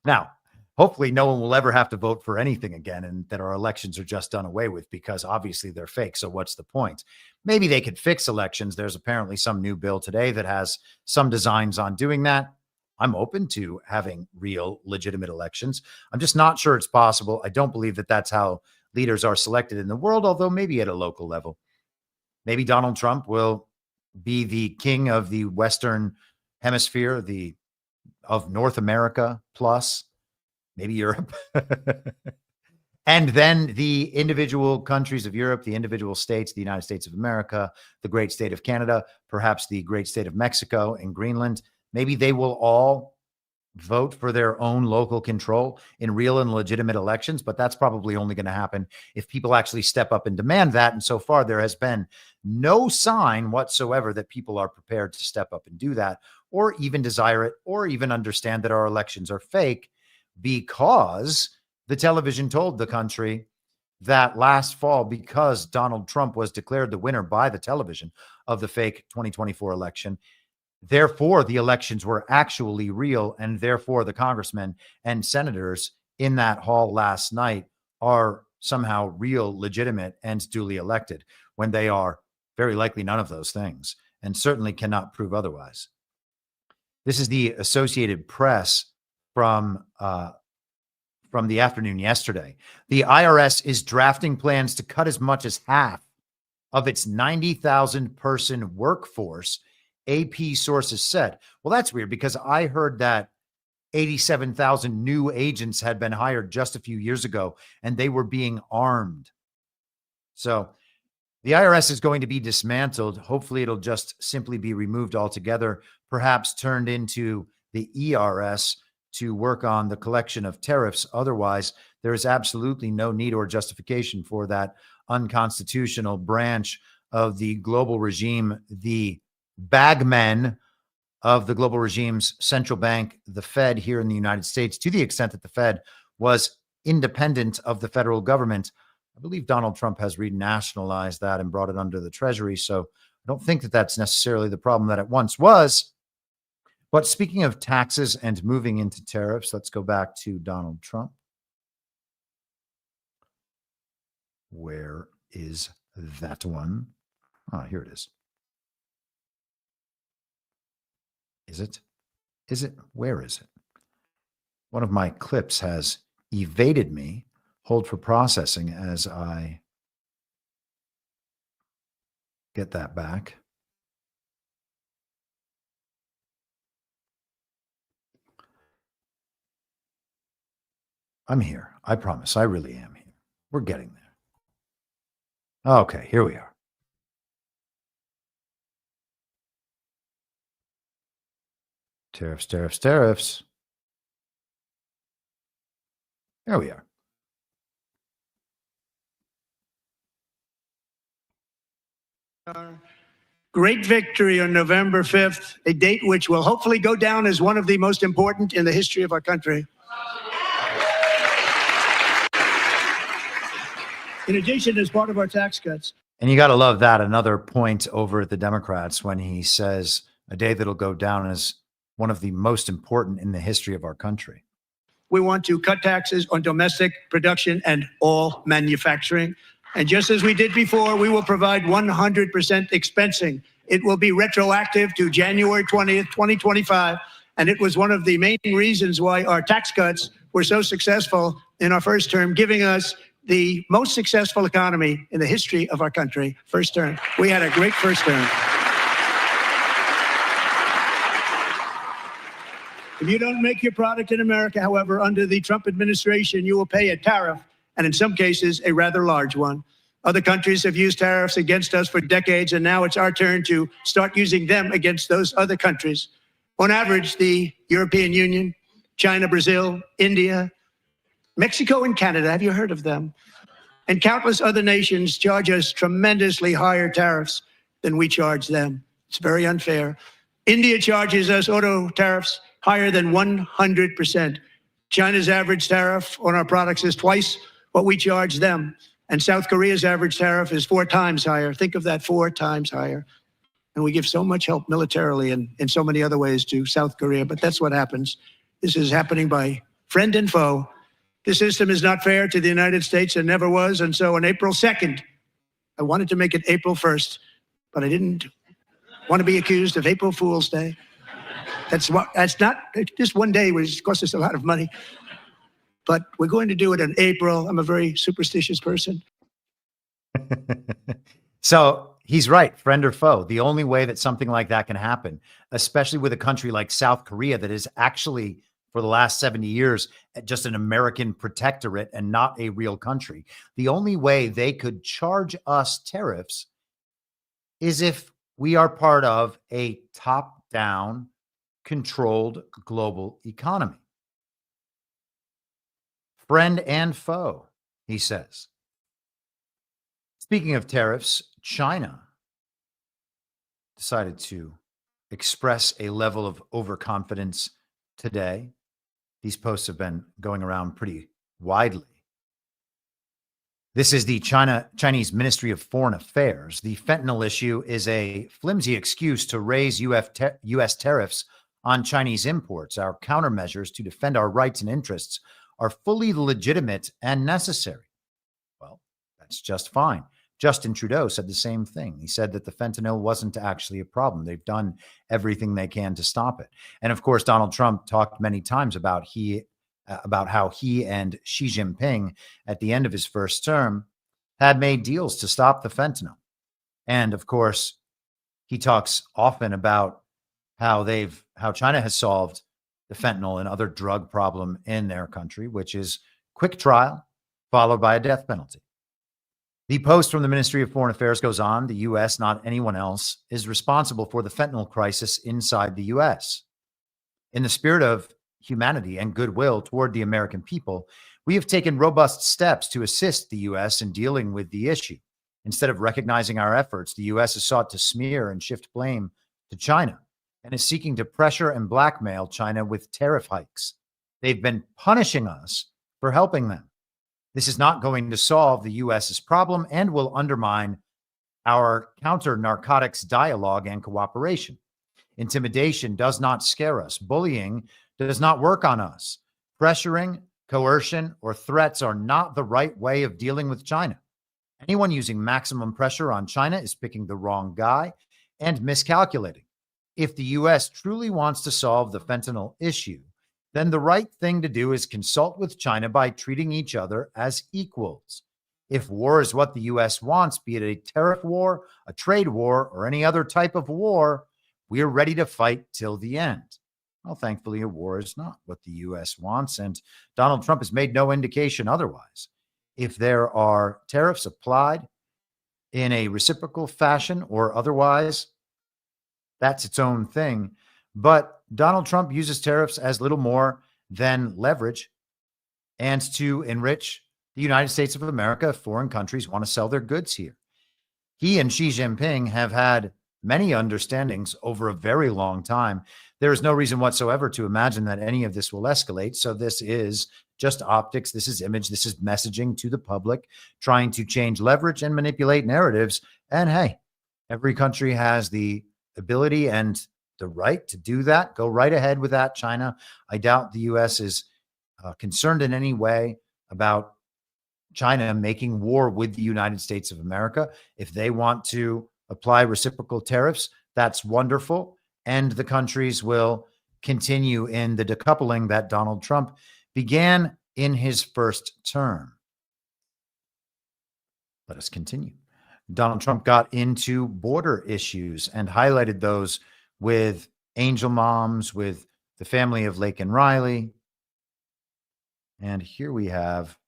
Now, hopefully no one will ever have to vote for anything again and that our elections are just done away with because obviously they're fake. So what's the point? Maybe they could fix elections. There's apparently some new bill today that has some designs on doing that. I'm open to having real legitimate elections. I'm just not sure it's possible. I don't believe that that's how leaders are selected in the world, although maybe at a local level. Maybe Donald Trump will be the king of the Western Hemisphere, of North America plus. Maybe Europe. And then the individual countries of Europe, the individual states, the United States of America, the great state of Canada, perhaps the great state of Mexico and Greenland. Maybe they will all vote for their own local control in real and legitimate elections, but that's probably only going to happen if people actually step up and demand that. And so far, there has been no sign whatsoever that people are prepared to step up and do that, or even desire it, or even understand that our elections are fake, because the television told the country that last fall, because Donald Trump was declared the winner by the television of the fake 2024 election, therefore the elections were actually real, and therefore the congressmen and senators in that hall last night are somehow real, legitimate, and duly elected, when they are very likely none of those things, and certainly cannot prove otherwise. This is the Associated Press from the afternoon yesterday. The IRS is drafting plans to cut as much as half of its 90,000 person workforce, AP sources said. Well, that's weird, because I heard that 87,000 new agents had been hired just a few years ago, and they were being armed. So the IRS is going to be dismantled. Hopefully it'll just simply be removed altogether, perhaps turned into the ERS to work on the collection of tariffs. Otherwise, there is absolutely no need or justification for that unconstitutional branch of the global regime, the bagmen of the global regime's central bank, the Fed, here in the United States, to the extent that the Fed was independent of the federal government. I believe Donald Trump has renationalized that and brought it under the Treasury. So I don't think that that's necessarily the problem that it once was. But speaking of taxes and moving into tariffs, let's go back to Donald Trump. Where is that one? Ah, here it is. Is it? Is it? Where is it? One of my clips has evaded me. Hold for processing as I get that back. I'm here. I promise. I really am here. We're getting there. Okay, here we are. Tariffs, tariffs, tariffs. There we are. Great victory on November 5th, a date which will hopefully go down as one of the most important in the history of our country. In addition, as part of our tax cuts. And you got to love that. Another point over at the Democrats when he says a day that'll go down as one of the most important in the history of our country. We want to cut taxes on domestic production and all manufacturing. And just as we did before, we will provide 100% expensing. It will be retroactive to January 20th, 2025. And it was one of the main reasons why our tax cuts were so successful in our first term, giving us the most successful economy in the history of our country. First term. We had a great first term. If you don't make your product in America, however, under the Trump administration, you will pay a tariff, and in some cases, a rather large one. Other countries have used tariffs against us for decades, and now it's our turn to start using them against those other countries. On average, the European Union, China, Brazil, India, Mexico, and Canada, have you heard of them? And countless other nations charge us tremendously higher tariffs than we charge them. It's very unfair. India charges us auto tariffs higher than 100%. China's average tariff on our products is twice what we charge them. And South Korea's average tariff is 4 times higher. Think of that, 4 times higher. And we give so much help militarily and in so many other ways to South Korea, but that's what happens. This is happening by friend and foe. This system is not fair to the United States and never was. And so on April 2nd, I wanted to make it April 1st, but I didn't want to be accused of April Fool's Day. That's not just one day, which costs us a lot of money. But we're going to do it in April. I'm a very superstitious person. So he's right, friend or foe. The only way that something like that can happen, especially with a country like South Korea that is actually, for the last 70 years, just an American protectorate and not a real country. The only way they could charge us tariffs is if we are part of a top-down, controlled global economy. Friend and foe, he says. Speaking of tariffs, China decided to express a level of overconfidence today. These posts have been going around pretty widely. This is the Chinese Ministry of Foreign Affairs. The fentanyl issue is a flimsy excuse to raise U.S. tariffs on Chinese imports. Our countermeasures to defend our rights and interests are fully legitimate and necessary. Well, that's just fine. Justin Trudeau said the same thing. He said that the fentanyl wasn't actually a problem. They've done everything they can to stop it. And of course, Donald Trump talked many times about how he and Xi Jinping at the end of his first term had made deals to stop the fentanyl. And of course, he talks often about how China has solved the fentanyl and other drug problem in their country, which is quick trial followed by a death penalty. The post from the Ministry of Foreign Affairs goes on, the U.S., not anyone else, is responsible for the fentanyl crisis inside the U.S. In the spirit of humanity and goodwill toward the American people, we have taken robust steps to assist the U.S. in dealing with the issue. Instead of recognizing our efforts, the U.S. has sought to smear and shift blame to China and is seeking to pressure and blackmail China with tariff hikes. They've been punishing us for helping them. This is not going to solve the U.S.'s problem and will undermine our counter-narcotics dialogue and cooperation. Intimidation does not scare us. Bullying does not work on us. Pressuring, coercion, or threats are not the right way of dealing with China. Anyone using maximum pressure on China is picking the wrong guy and miscalculating. If the U.S. truly wants to solve the fentanyl issue, then the right thing to do is consult with China by treating each other as equals. If war is what the U.S. wants, be it a tariff war, a trade war, or any other type of war, we are ready to fight till the end. Well, thankfully, a war is not what the U.S. wants, and Donald Trump has made no indication otherwise. If there are tariffs applied in a reciprocal fashion or otherwise, that's its own thing. But Donald Trump uses tariffs as little more than leverage and to enrich the United States of America if foreign countries want to sell their goods here. He and Xi Jinping have had many understandings over a very long time. There is no reason whatsoever to imagine that any of this will escalate. So this is just optics. This is image. This is messaging to the public, trying to change leverage and manipulate narratives. And hey, every country has the ability and the right to do that. Go right ahead with that, China. I doubt the U.S. is concerned in any way about China making war with the United States of America. If they want to apply reciprocal tariffs, that's wonderful. And the countries will continue in the decoupling that Donald Trump began in his first term. Let us continue. Donald Trump got into border issues and highlighted those with angel moms, with the family of Lake and Riley. And here we have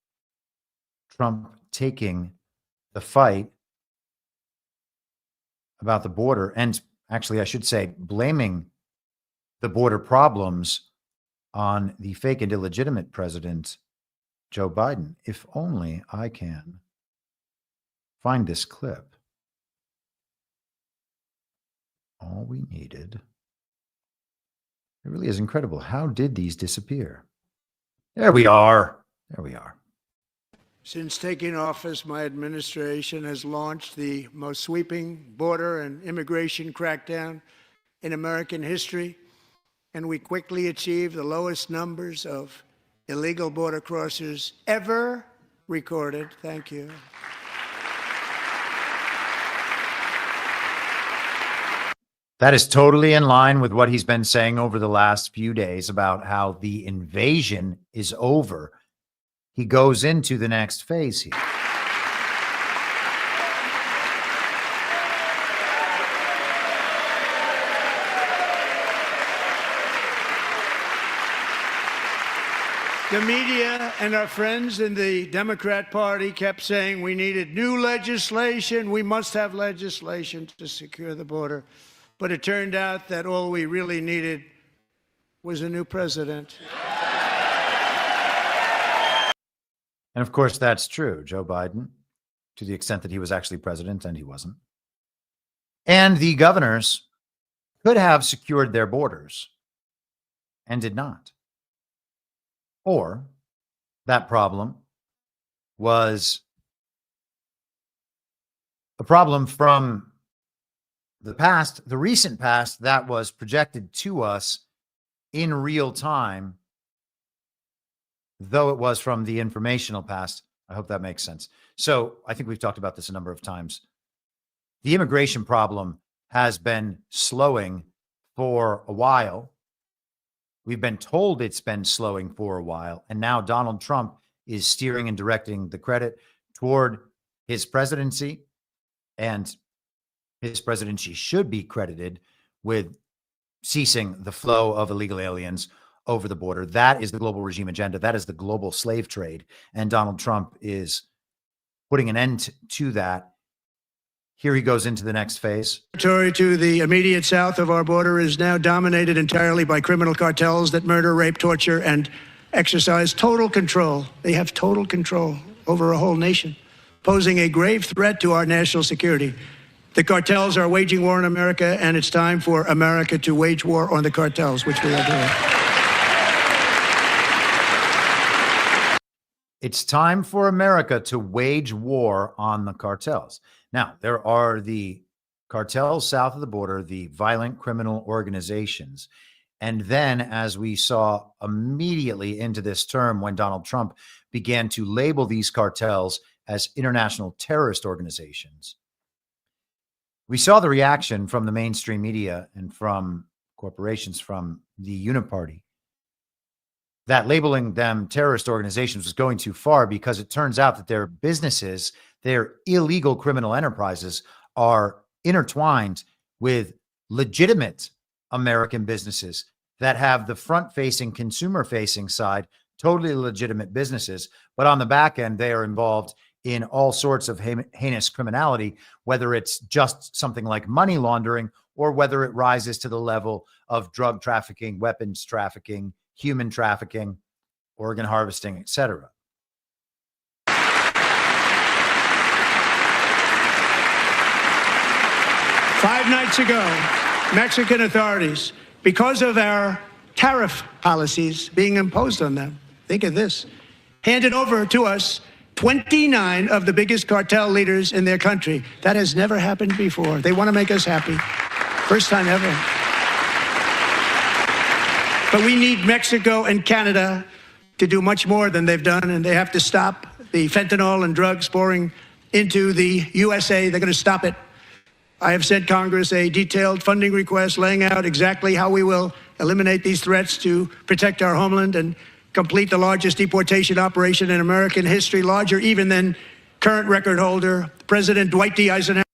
Trump taking the fight about the border, and actually, I should say, blaming the border problems on the fake and illegitimate president, Joe Biden. If only I can find this clip. All we needed. It really is incredible. How did these disappear? There we are. There we are. Since taking office, my administration has launched the most sweeping border and immigration crackdown in American history, and we quickly achieved the lowest numbers of illegal border crossers ever recorded. Thank you. That is totally in line with what he's been saying over the last few days about how the invasion is over. He goes into the next phase here. The media and our friends in the Democrat Party kept saying we needed new legislation. We must have legislation to secure the border. But it turned out that all we really needed was a new president. And of course, that's true. Joe Biden, to the extent that he was actually president, and he wasn't. And the governors could have secured their borders and did not. Or that problem was A problem from the past, the recent past, that was projected to us in real time, though it was from the informational past. I hope that makes sense. So I think we've talked about this a number of times. The immigration problem has been slowing for a while. We've been told it's been slowing for a while. And now Donald Trump is steering and directing the credit toward his presidency. And his presidency should be credited with ceasing the flow of illegal aliens over the border. That is the global regime agenda. That is the global slave trade. And Donald Trump is putting an end to that. Here he goes into the next phase. Territory to the immediate south of our border is now dominated entirely by criminal cartels that murder, rape, torture, and exercise total control. They have total control over a whole nation, posing a grave threat to our national security. The cartels are waging war in America, and it's time for America to wage war on the cartels, which we are doing. It's time for America to wage war on the cartels. Now, there are the cartels south of the border, the violent criminal organizations. And then, as we saw immediately into this term when Donald Trump began to label these cartels as international terrorist organizations, we saw the reaction from the mainstream media and from corporations, from the Uniparty, that labeling them terrorist organizations was going too far, because it turns out that their businesses, their illegal criminal enterprises, are intertwined with legitimate American businesses that have the front-facing, consumer-facing side, totally legitimate businesses, but on the back end, they are involved in all sorts of heinous criminality, whether it's just something like money laundering or whether it rises to the level of drug trafficking, weapons trafficking, human trafficking, organ harvesting, etc. Five nights ago, Mexican authorities, because of our tariff policies being imposed on them, think of this, handed over to us 29 of the biggest cartel leaders in their country. That has never happened before. They want to make us happy. First time ever. But we need Mexico and Canada to do much more than they've done, and they have to stop the fentanyl and drugs pouring into the USA. They're going to stop it. I have sent Congress a detailed funding request laying out exactly how we will eliminate these threats to protect our homeland and complete the largest deportation operation in American history, larger even than current record holder, President Dwight D. Eisenhower.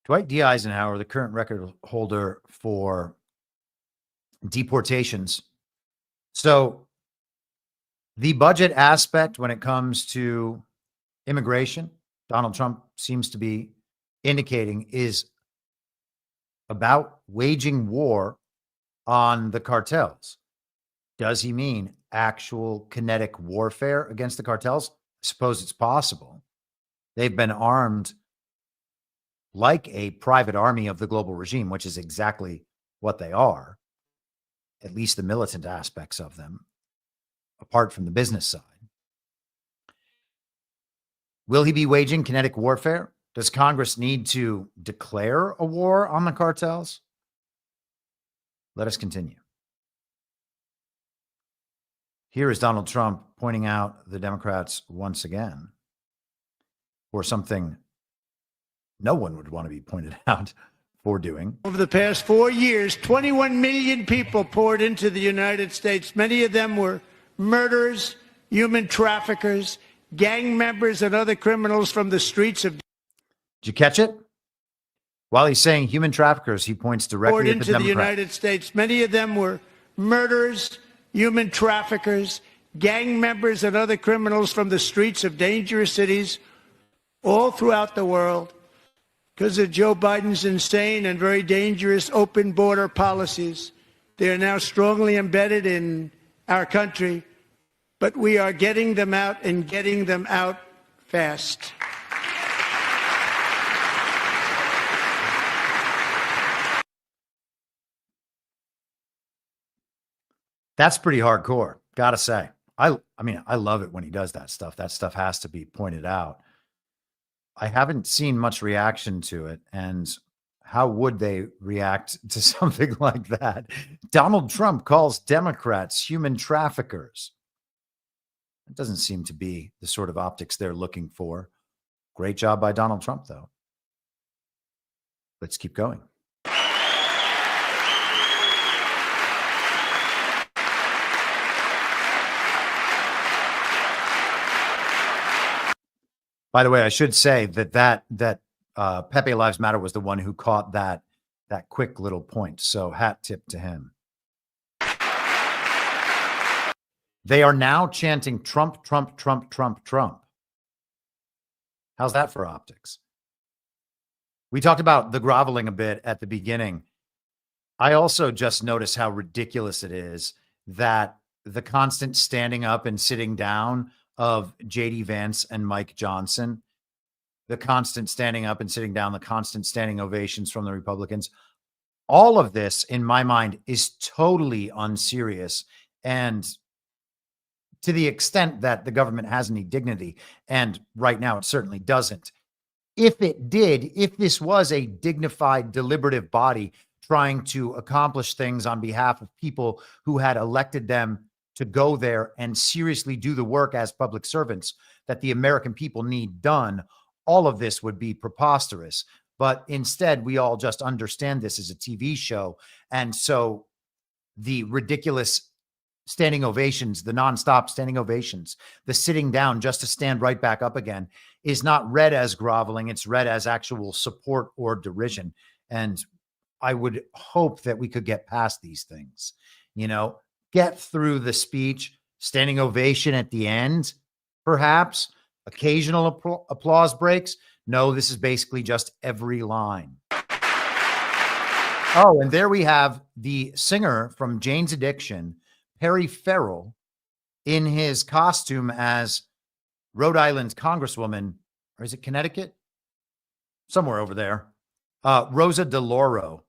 Dwight D. Eisenhower, the current record holder for deportations. So the budget aspect when it comes to immigration, Donald Trump seems to be indicating, is about waging war on the cartels. Does he mean actual kinetic warfare against the cartels? I suppose it's possible. They've been armed like a private army of the global regime, which is exactly what they are, at least the militant aspects of them, apart from the business side. Will he be waging kinetic warfare? Does Congress need to declare a war on the cartels? Let us continue. Here is Donald Trump pointing out the Democrats once again for something no one would want to be pointed out for doing. Over the past 4 years, 21 million people poured into the United States. Many of them were murderers, human traffickers, gang members, and other criminals from the streets of... Did you catch it? While he's saying human traffickers, he points directly at the Democrats. Into the United States. Many of them were murderers, human traffickers, gang members, and other criminals from the streets of dangerous cities all throughout the world. Because of Joe Biden's insane and very dangerous open border policies, they are now strongly embedded in our country, but we are getting them out and getting them out fast. That's pretty hardcore, gotta say. I mean, I love it when he does that stuff. That stuff has to be pointed out. I haven't seen much reaction to it. And how would they react to something like that? Donald Trump calls Democrats human traffickers. It doesn't seem to be the sort of optics they're looking for. Great job by Donald Trump, though. Let's keep going. By the way, I should say that Pepe Lives Matter was the one who caught that quick little point. So hat tip to him. They are now chanting Trump, Trump, Trump, Trump, Trump. How's that for optics? We talked about the groveling a bit at the beginning. I also just noticed how ridiculous it is that the constant standing up and sitting down of JD Vance and Mike Johnson, the constant standing up and sitting down, the constant standing ovations from the Republicans, all of this, in my mind, is totally unserious. And to the extent that the government has any dignity, and right now it certainly doesn't, if it did, if this was a dignified, deliberative body trying to accomplish things on behalf of people who had elected them to go there and seriously do the work as public servants that the American people need done, all of this would be preposterous. But instead, we all just understand this as a TV show. And so the ridiculous standing ovations, the nonstop standing ovations, the sitting down just to stand right back up again is not read as groveling. It's read as actual support or derision. And I would hope that we could get past these things, get through the speech, standing ovation at the end, perhaps occasional applause breaks. No, this is basically just every line. Oh, and there we have the singer from Jane's Addiction, Perry Farrell, in his costume as Rhode Island's Congresswoman, or is it Connecticut? Somewhere over there. Rosa DeLauro.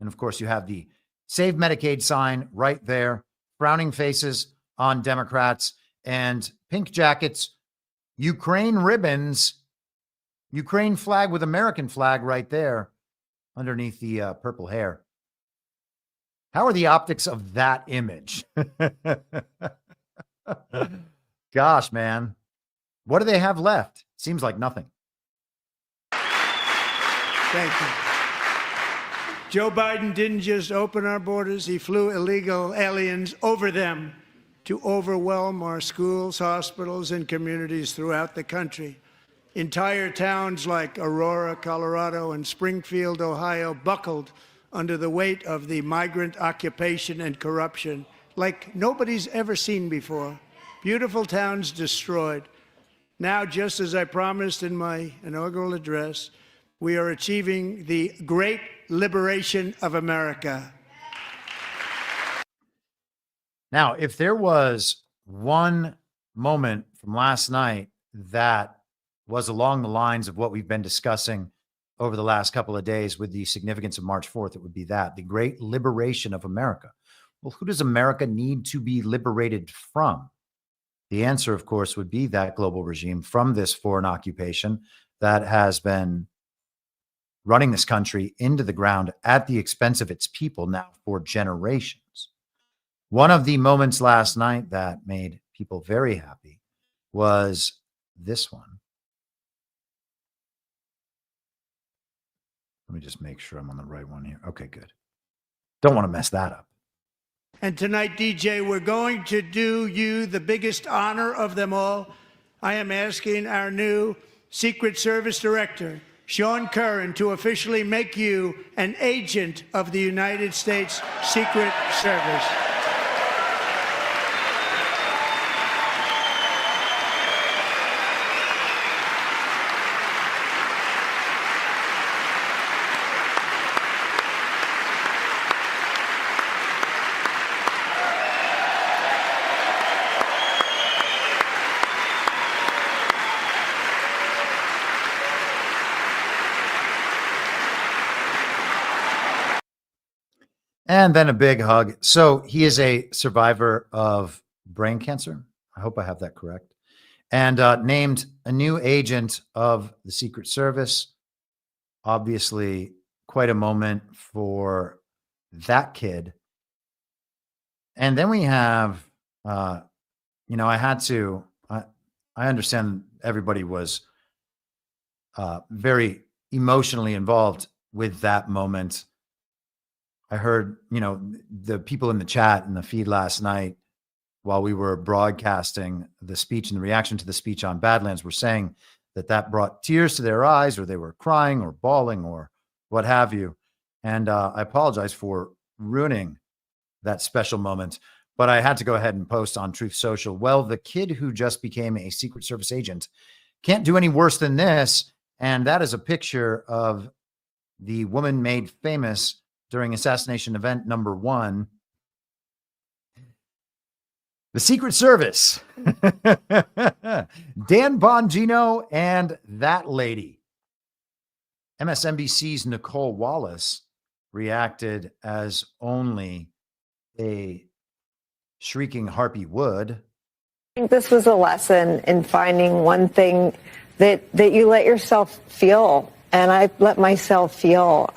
And of course, you have the Save Medicaid sign right there, frowning faces on Democrats, and pink jackets, Ukraine ribbons, Ukraine flag with American flag right there underneath the purple hair. How are the optics of that image? Gosh, man. What do they have left? Seems like nothing. Thank you. Joe Biden didn't just open our borders, he flew illegal aliens over them to overwhelm our schools, hospitals, and communities throughout the country. Entire towns like Aurora, Colorado, and Springfield, Ohio, buckled under the weight of the migrant occupation and corruption like nobody's ever seen before. Beautiful towns destroyed. Now, just as I promised in my inaugural address, we are achieving the great liberation of America. Now, if there was one moment from last night that was along the lines of what we've been discussing over the last couple of days with the significance of March 4th, it would be that, the great liberation of America. Well, who does America need to be liberated from? The answer, of course, would be that global regime from this foreign occupation that has been running this country into the ground at the expense of its people now for generations. One of the moments last night that made people very happy was this one. Let me just make sure I'm on the right one here. Okay, good. Don't want to mess that up. And tonight, DJ, we're going to do you the biggest honor of them all. I am asking our new Secret Service Director, Sean Curran, to officially make you an agent of the United States Secret Service. And then a big hug. So he is a survivor of brain cancer. I hope I have that correct. and named a new agent of the Secret Service. Obviously, quite a moment for that kid. And then we have, I understand everybody was very emotionally involved with that moment. I heard, the people in the chat and the feed last night while we were broadcasting the speech and the reaction to the speech on Badlands were saying that brought tears to their eyes, or they were crying or bawling or what have you. And I apologize for ruining that special moment, but I had to go ahead and post on Truth Social. Well, the kid who just became a Secret Service agent can't do any worse than this. And that is a picture of the woman made famous during assassination event number 1. The Secret Service, Dan Bongino and that lady. MSNBC's Nicole Wallace reacted as only a shrieking harpy would. I think this was a lesson in finding one thing that you let yourself feel. And I let myself feel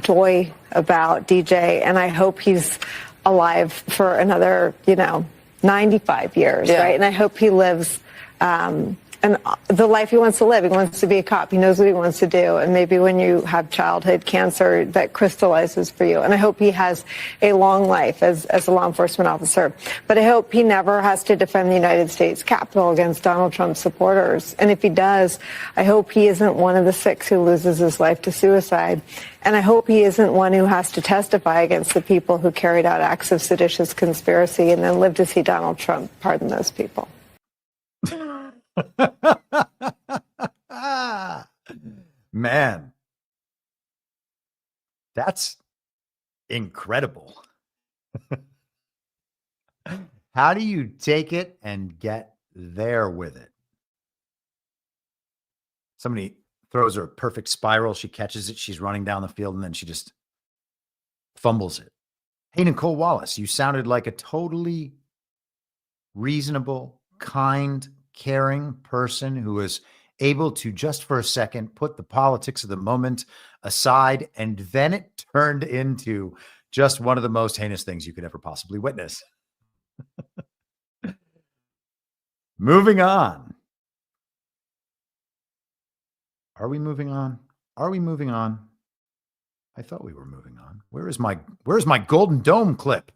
joy about DJ. And I hope he's alive for another, 95 years, right? And I hope he lives and the life he wants to live. He wants to be a cop. He knows what he wants to do. And maybe when you have childhood cancer, that crystallizes for you. And I hope he has a long life as a law enforcement officer. But I hope he never has to defend the United States Capitol against Donald Trump's supporters. And if he does, I hope he isn't one of the 6 who loses his life to suicide. And I hope he isn't one who has to testify against the people who carried out acts of seditious conspiracy and then live to see Donald Trump pardon those people. Man, that's incredible. How do you take it and get there with it? Somebody throws her a perfect spiral. She catches it. She's running down the field, and then she just fumbles it. Hey, Nicole Wallace, you sounded like a totally reasonable, kind, caring person who was able to just for a second put the politics of the moment aside, and then it turned into just one of the most heinous things you could ever possibly witness. Moving on. Are we moving on? Are we moving on? I thought we were moving on. Where's my Golden Dome clip?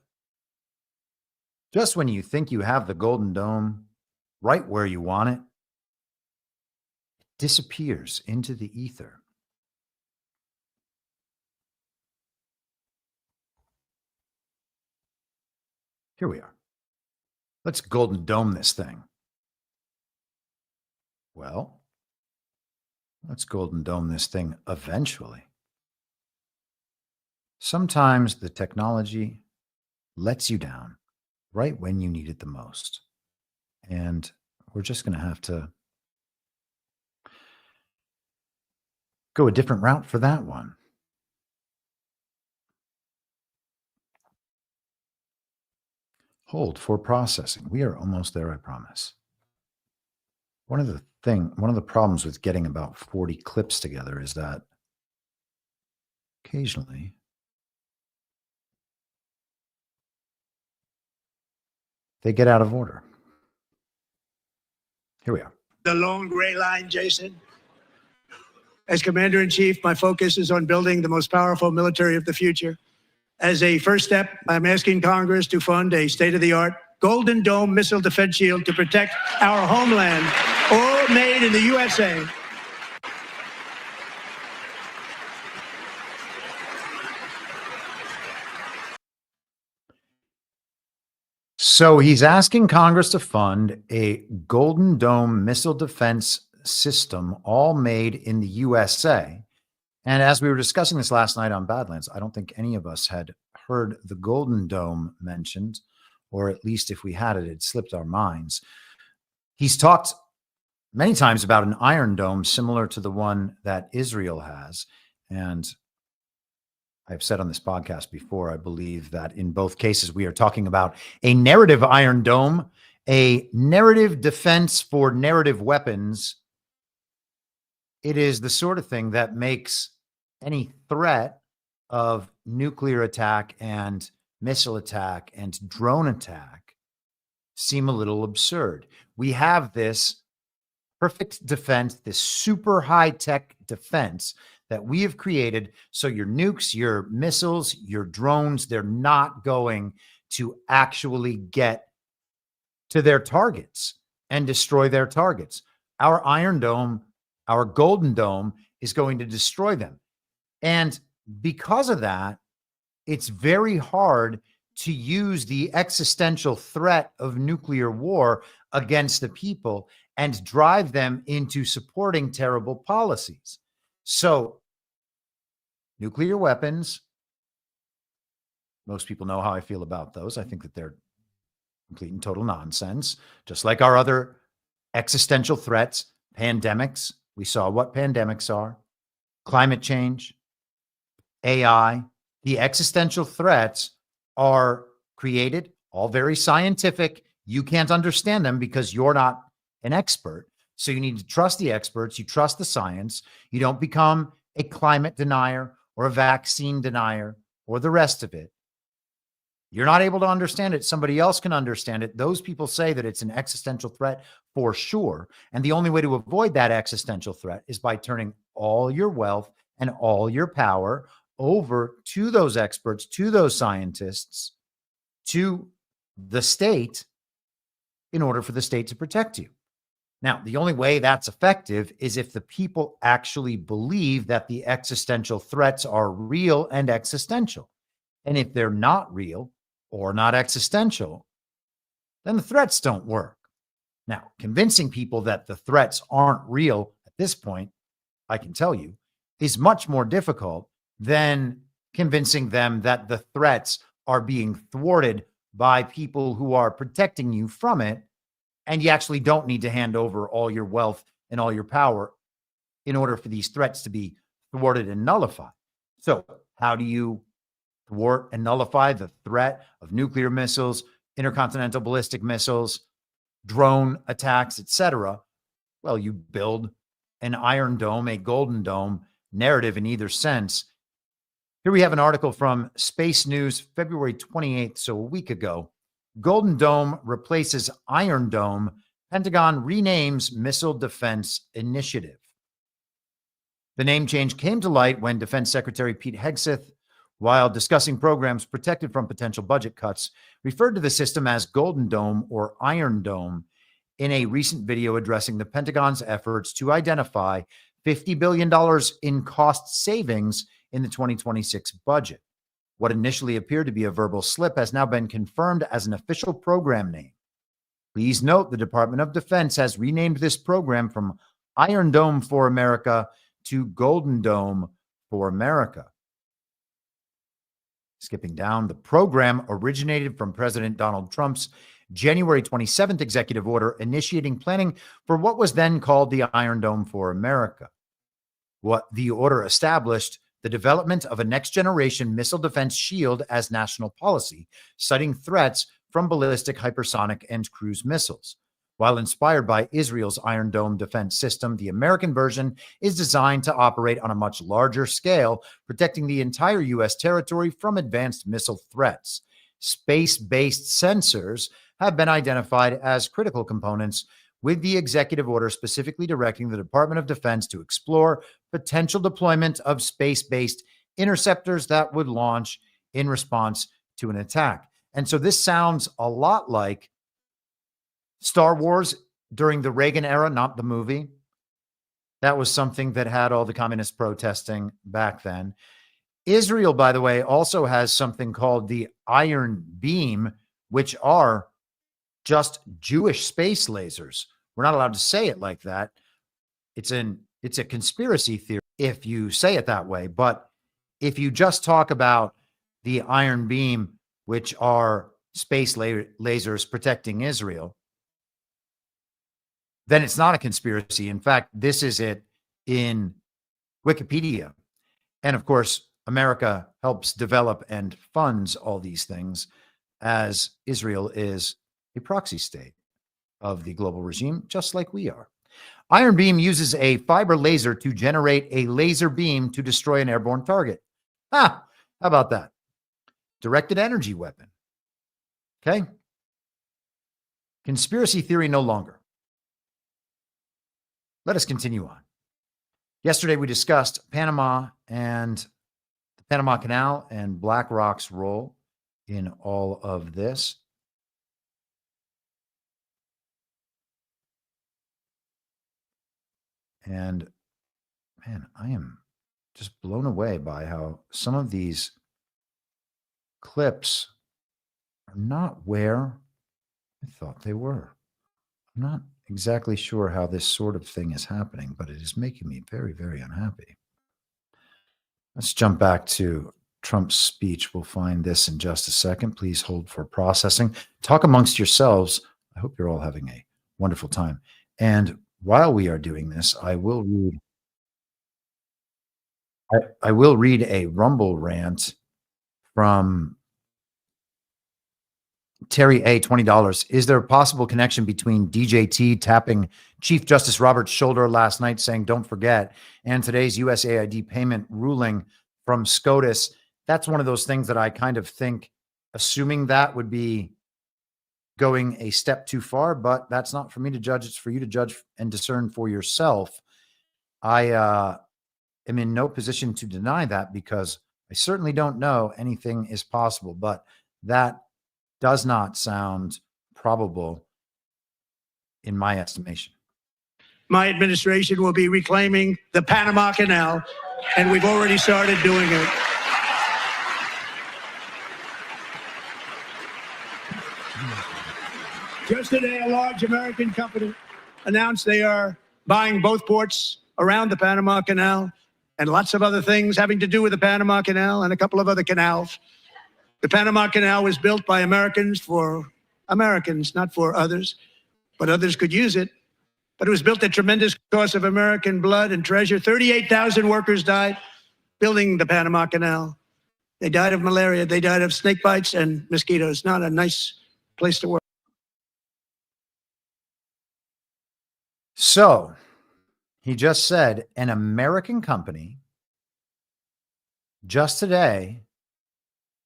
Just when you think you have the Golden Dome right where you want it, it disappears into the ether. Here we are. Let's Golden Dome this thing. Well, let's Golden Dome this thing eventually. Sometimes the technology lets you down right when you need it the most. And we're just going to have to go a different route for that one. Hold for processing. We are almost there, I promise. One of the problems with getting about 40 clips together is that occasionally they get out of order. Here we are. The lone gray line, Jason. As Commander-in-Chief, my focus is on building the most powerful military of the future. As a first step, I'm asking Congress to fund a state-of-the-art Golden Dome missile defense shield to protect our homeland, all made in the USA. So he's asking Congress to fund a Golden Dome missile defense system, all made in the USA. And as we were discussing this last night on Badlands, I don't think any of us had heard the Golden Dome mentioned, or at least if we had it, it slipped our minds. He's talked many times about an Iron Dome similar to the one that Israel has. And I've said on this podcast before, I believe that in both cases, we are talking about a narrative Iron Dome, A narrative defense for narrative weapons. It is the sort of thing that makes any threat of nuclear attack and missile attack and drone attack seem a little absurd. We have this perfect defense, this super high-tech defense that we have created so your nukes, your missiles, your drones, they're not going to actually get to their targets and destroy their targets. Our Iron Dome, our Golden Dome is going to destroy them. And because of that, it's very hard to use the existential threat of nuclear war against the people and drive them into supporting terrible policies. So, nuclear weapons, most people know how I feel about those. I think that they're complete and total nonsense, just like our other existential threats, pandemics. We saw what pandemics are, climate change, AI. The existential threats are created, all very scientific. You can't understand them because you're not an expert. So you need to trust the experts. You trust the science. You don't become a climate denier or a vaccine denier or the rest of it. You're not able to understand it. Somebody else can understand it. Those people say that it's an existential threat for sure. And the only way to avoid that existential threat is by turning all your wealth and all your power over to those experts, to those scientists, to the state in order for the state to protect you. Now, the only way that's effective is if the people actually believe that the existential threats are real and existential. And if they're not real or not existential, then the threats don't work. Now, convincing people that the threats aren't real at this point, I can tell you, is much more difficult than convincing them that the threats are being thwarted by people who are protecting you from it. And you actually don't need to hand over all your wealth and all your power in order for these threats to be thwarted and nullified. So how do you thwart and nullify the threat of nuclear missiles, intercontinental ballistic missiles, drone attacks, etc.? Well, you build an Iron Dome, a Golden Dome narrative in either sense. Here we have an article from Space News, February 28th, so a week ago. Golden Dome replaces Iron Dome. Pentagon renames Missile Defense Initiative. The name change came to light when Defense Secretary Pete Hegseth, while discussing programs protected from potential budget cuts, referred to the system as Golden Dome or Iron Dome in a recent video addressing the Pentagon's efforts to identify $50 billion in cost savings in the 2026 budget. What initially appeared to be a verbal slip has now been confirmed as an official program name. Please note the Department of Defense has renamed this program from Iron Dome for America to Golden Dome for America. Skipping down, the program originated from President Donald Trump's January 27th executive order initiating planning for what was then called the Iron Dome for America. What the order established the development of a next-generation missile defense shield as national policy, citing threats from ballistic, hypersonic, and cruise missiles. While inspired by Israel's Iron Dome defense system, the American version is designed to operate on a much larger scale, protecting the entire U.S. territory from advanced missile threats. Space-based sensors have been identified as critical components, with the executive order specifically directing the Department of Defense to explore potential deployment of space-based interceptors that would launch in response to an attack. And so this sounds a lot like Star Wars during the Reagan era, not the movie. That was something that had all the communists protesting back then. Israel, by the way, also has something called the Iron Beam, which are just Jewish space lasers. We're not allowed to say it like that. It's a conspiracy theory if you say it that way. But if you just talk about the Iron Beam, which are space lasers protecting Israel, then it's not a conspiracy. In fact, this is it in Wikipedia. And of course, America helps develop and funds all these things as Israel is a proxy state. of the global regime, just like we are. Iron Beam uses a fiber laser to generate a laser beam to destroy an airborne target. How about that? Directed energy weapon. Okay. Conspiracy theory no longer. Let us continue on. Yesterday, we discussed Panama and the Panama Canal and BlackRock's role in all of this. And man, I am just blown away by how some of these clips are not where I thought they were. I'm not exactly sure how this sort of thing is happening, but it is making me very, very unhappy. Let's jump back to Trump's speech. We'll find this in just a second. Please hold for processing. Talk amongst yourselves. I hope you're all having a wonderful time. And while we are doing this, I will read a Rumble rant from Terry A, $20. Is there a possible connection between DJT tapping Chief Justice Roberts' shoulder last night saying, don't forget, and today's USAID payment ruling from SCOTUS? That's one of those things that I kind of think, assuming that would be going a step too far, but that's not for me to judge. It's for you to judge and discern for yourself. I am in no position to deny that because I certainly don't know anything is possible, but that does not sound probable in my estimation. My administration will be reclaiming the Panama Canal, and we've already started doing it. Just today, a large American company announced they are buying both ports around the Panama Canal and lots of other things having to do with the Panama Canal and a couple of other canals. The Panama Canal was built by Americans for Americans, not for others, but others could use it. But it was built at tremendous cost of American blood and treasure. 38,000 workers died building the Panama Canal. They died of malaria. They died of snake bites and mosquitoes. Not a nice place to work. So he just said an American company just today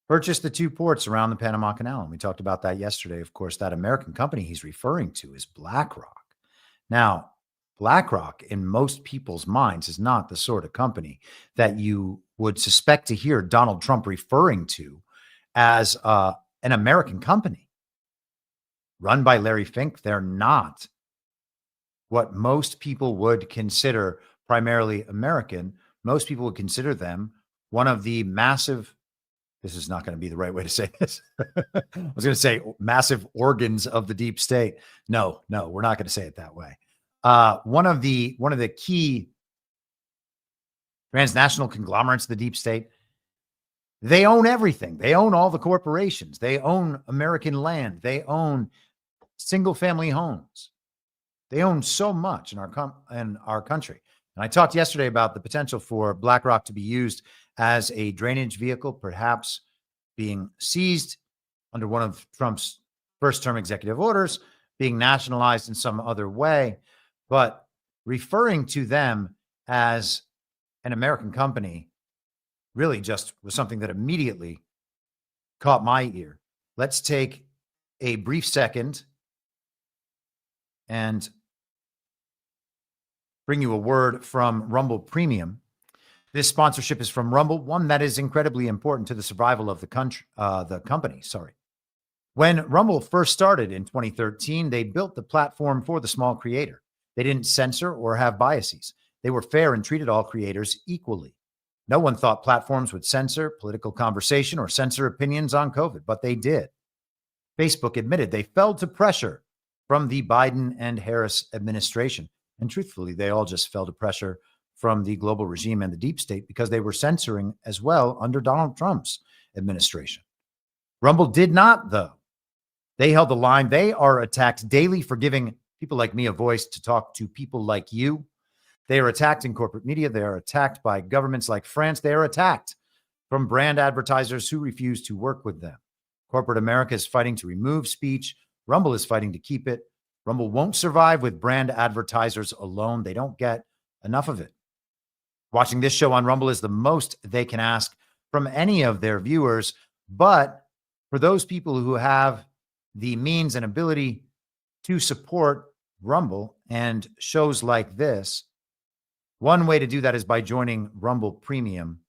purchased the two ports around the Panama Canal. And we talked about that yesterday. Of course, that American company he's referring to is BlackRock. Now, BlackRock, in most people's minds, is not the sort of company that you would suspect to hear Donald Trump referring to as an American company. Run by Larry Fink, they're not what most people would consider primarily American. Most people would consider them one of the massive, this is not going to be the right way to say this. I was going to say massive organs of the deep state. No, we're not going to say it that way. One of the key transnational conglomerates of the deep state, they own everything. They own all the corporations. They own American land. They own single family homes. They own so much in our country. And I talked yesterday about the potential for BlackRock to be used as a drainage vehicle, perhaps being seized under one of Trump's first-term executive orders, being nationalized in some other way. But referring to them as an American company really just was something that immediately caught my ear. Let's take a brief second and bring you a word from Rumble Premium. This sponsorship is from Rumble, one that is incredibly important to the survival of the company. When Rumble first started in 2013, they built the platform for the small creator. They didn't censor or have biases. They were fair and treated all creators equally. No one thought platforms would censor political conversation or censor opinions on COVID, but they did. Facebook admitted they fell to pressure from the Biden and Harris administration. And truthfully, they all just fell to pressure from the global regime and the deep state because they were censoring as well under Donald Trump's administration. Rumble did not, though. They held the line. They are attacked daily for giving people like me a voice to talk to people like you. They are attacked in corporate media. They are attacked by governments like France. They are attacked from brand advertisers who refuse to work with them. Corporate America is fighting to remove speech. Rumble is fighting to keep it. Rumble won't survive with brand advertisers alone. They don't get enough of it. Watching this show on Rumble is the most they can ask from any of their viewers. But for those people who have the means and ability to support Rumble and shows like this, one way to do that is by joining Rumble Premium.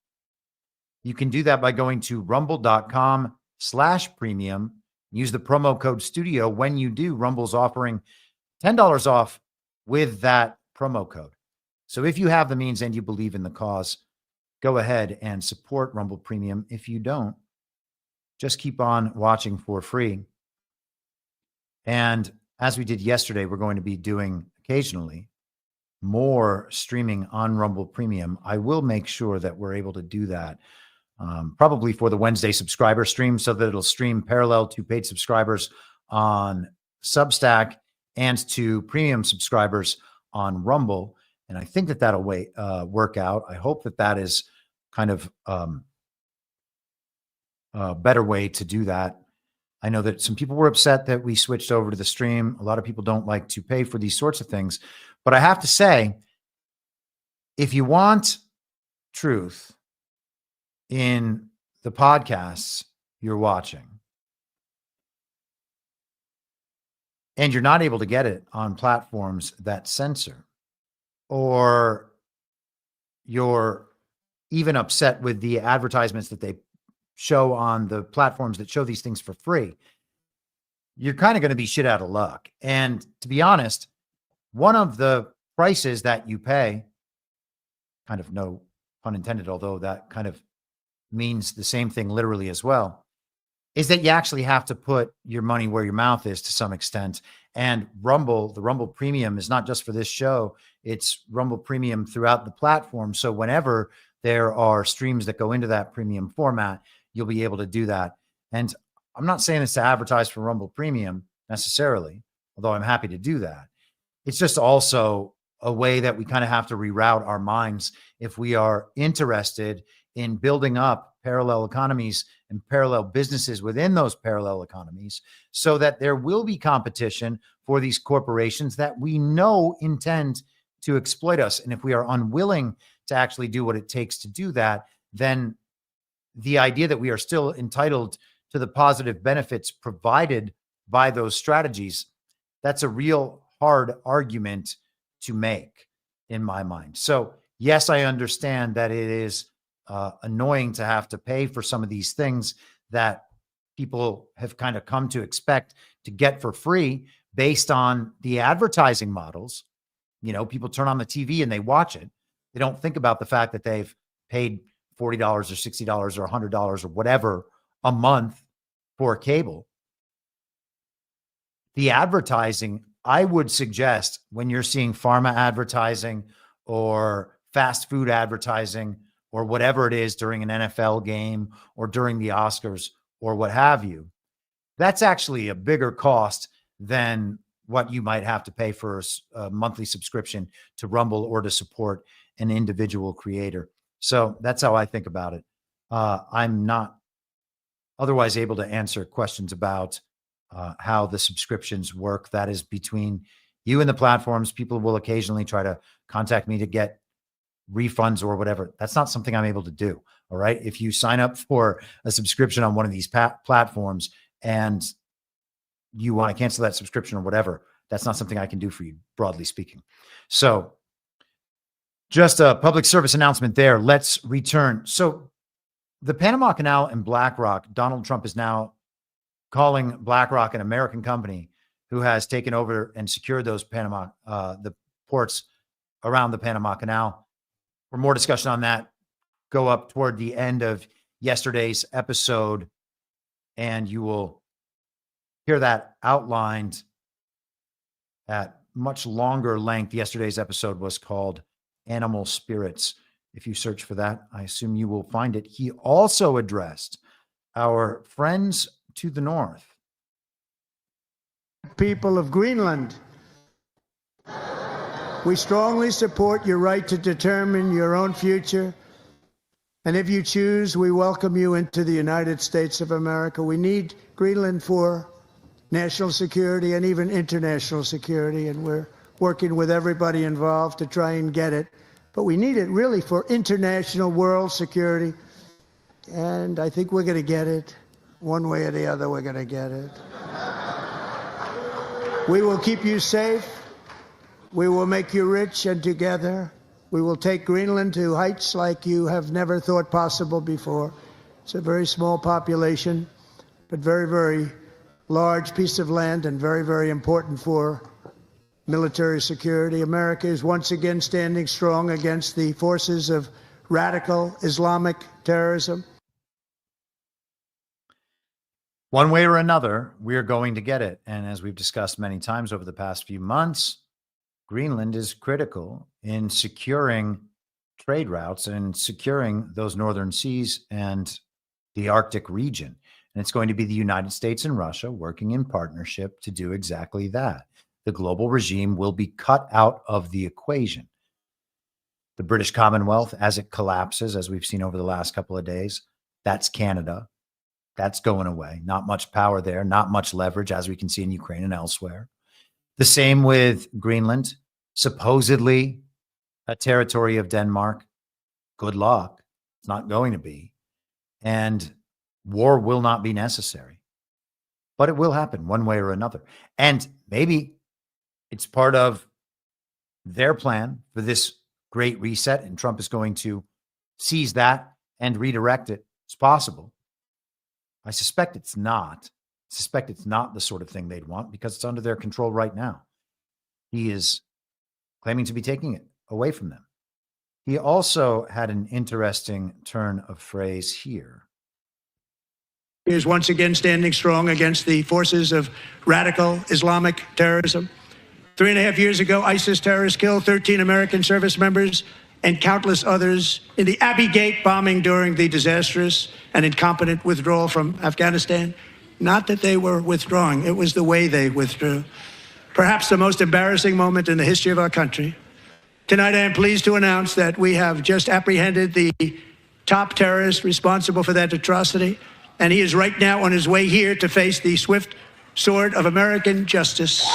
You can do that by going to rumble.com/premium. Use the promo code STUDIO. When you do, Rumble's offering $10 off with that promo code. So if you have the means and you believe in the cause, go ahead and support Rumble Premium. If you don't, just keep on watching for free. And as we did yesterday, we're going to be doing occasionally more streaming on Rumble Premium. I will make sure that we're able to do that probably for the Wednesday subscriber stream, so that it'll stream parallel to paid subscribers on Substack and to premium subscribers on Rumble. And I think that that'll work out. I hope that that is kind of a better way to do that. I know that some people were upset that we switched over to the stream. A lot of people don't like to pay for these sorts of things. But I have to say, if you want truth in the podcasts you're watching, and you're not able to get it on platforms that censor, or you're even upset with the advertisements that they show on the platforms that show these things for free, you're kind of going to be shit out of luck. And to be honest, one of the prices that you pay, kind of no pun intended, although that kind of means the same thing literally as well, is that you actually have to put your money where your mouth is to some extent. And Rumble, the Rumble Premium, is not just for this show. It's Rumble Premium throughout the platform. So whenever there are streams that go into that premium format, you'll be able to do that. And I'm not saying this to advertise for Rumble Premium necessarily, although I'm happy to do that. It's just also a way that we kind of have to reroute our minds if we are interested in building up parallel economies and parallel businesses within those parallel economies, so that there will be competition for these corporations that we know intend to exploit us. And if we are unwilling to actually do what it takes to do that, then the idea that we are still entitled to the positive benefits provided by those strategies, that's a real hard argument to make in my mind. So yes, I understand that it is annoying to have to pay for some of these things that people have kind of come to expect to get for free based on the advertising models. You know, people turn on the TV and they watch it. They don't think about the fact that they've paid $40 or $60 or $100 or whatever a month for cable. The advertising, I would suggest, when you're seeing pharma advertising or fast food advertising or whatever it is during an NFL game or during the Oscars or what have you, that's actually a bigger cost than what you might have to pay for a monthly subscription to Rumble or to support an individual creator. So that's how I think about it. I'm not otherwise able to answer questions about how the subscriptions work. That is between you and the platforms. People will occasionally try to contact me to get refunds or whatever. That's not something I'm able to do. All right. If you sign up for a subscription on one of these platforms and you want to cancel that subscription or whatever, that's not something I can do for you, broadly speaking. So just a public service announcement there. Let's return. So the Panama Canal and BlackRock, Donald Trump is now calling BlackRock an American company who has taken over and secured those the ports around the Panama Canal. For more discussion on that, go up toward the end of yesterday's episode, and you will hear that outlined at much longer length. Yesterday's episode was called Animal Spirits. If you search for that, I assume you will find it. He also addressed our friends to the north. People of Greenland, we strongly support your right to determine your own future. And if you choose, we welcome you into the United States of America. We need Greenland for national security and even international security, and we're working with everybody involved to try and get it. But we need it really for international world security, and I think we're going to get it. One way or the other, we're going to get it. We will keep you safe. We will make you rich, and together we will take Greenland to heights like you have never thought possible before. It's a very small population, but very, very large piece of land and very, very important for military security. America is once again standing strong against the forces of radical Islamic terrorism. One way or another, we are going to get it. And as we've discussed many times over the past few months, Greenland is critical in securing trade routes and securing those northern seas and the Arctic region. And it's going to be the United States and Russia working in partnership to do exactly that. The global regime will be cut out of the equation. The British Commonwealth, as it collapses, as we've seen over the last couple of days, that's Canada. That's going away. Not much power there, not much leverage, as we can see in Ukraine and elsewhere. The same with Greenland, supposedly a territory of Denmark. Good luck. It's not going to be. And war will not be necessary. But it will happen one way or another. And maybe it's part of their plan for this great reset, and Trump is going to seize that and redirect it. It's possible. I suspect it's not. I suspect it's not the sort of thing they'd want because it's under their control right now. He is claiming to be taking it away from them. He also had an interesting turn of phrase here. He is once again standing strong against the forces of radical Islamic terrorism. 3.5 years ago, ISIS terrorists killed 13 American service members and countless others in the Abbey Gate bombing during the disastrous and incompetent withdrawal from Afghanistan. Not that they were withdrawing, it was the way they withdrew. Perhaps the most embarrassing moment in the history of our country. Tonight, I am pleased to announce that we have just apprehended the top terrorist responsible for that atrocity, and he is right now on his way here to face the swift sword of American justice.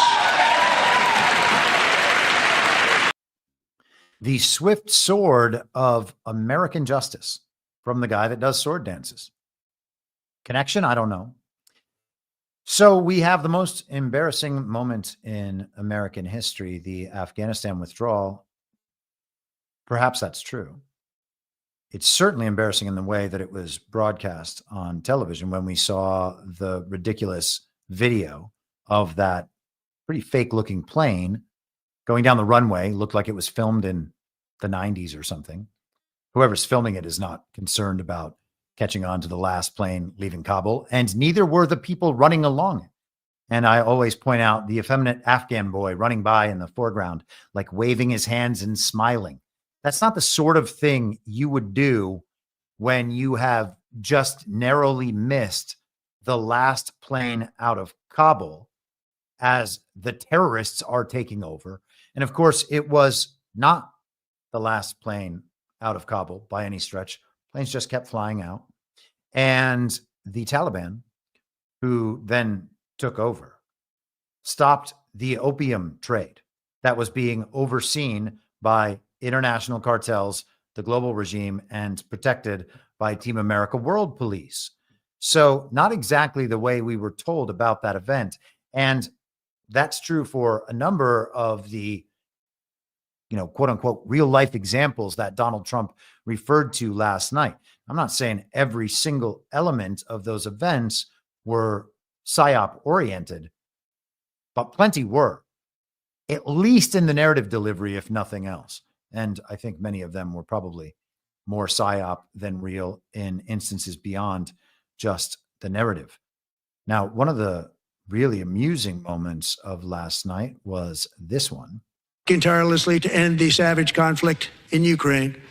The swift sword of American justice from the guy that does sword dances. Connection? I don't know. So we have the most embarrassing moment in American history, the Afghanistan withdrawal. Perhaps that's true. It's certainly embarrassing in the way that it was broadcast on television when we saw the ridiculous video of that pretty fake looking plane going down the runway. Looked like it was filmed in the 90s or something. Whoever's filming it is not concerned about catching on to the last plane leaving Kabul, and neither were the people running along it. And I always point out the effeminate Afghan boy running by in the foreground, like waving his hands and smiling. That's not the sort of thing you would do when you have just narrowly missed the last plane out of Kabul as the terrorists are taking over. And of course, it was not the last plane out of Kabul by any stretch. Planes just kept flying out. And the Taliban, who then took over, stopped the opium trade that was being overseen by international cartels, the global regime, and protected by Team America World Police. So not exactly the way we were told about that event. And that's true for a number of the, quote unquote, real life examples that Donald Trump referred to last night. I'm not saying every single element of those events were PSYOP oriented, but plenty were, at least in the narrative delivery, if nothing else. And I think many of them were probably more PSYOP than real in instances beyond just the narrative. Now, one of the really amusing moments of last night was this one. Tirelessly to end the savage conflict in Ukraine.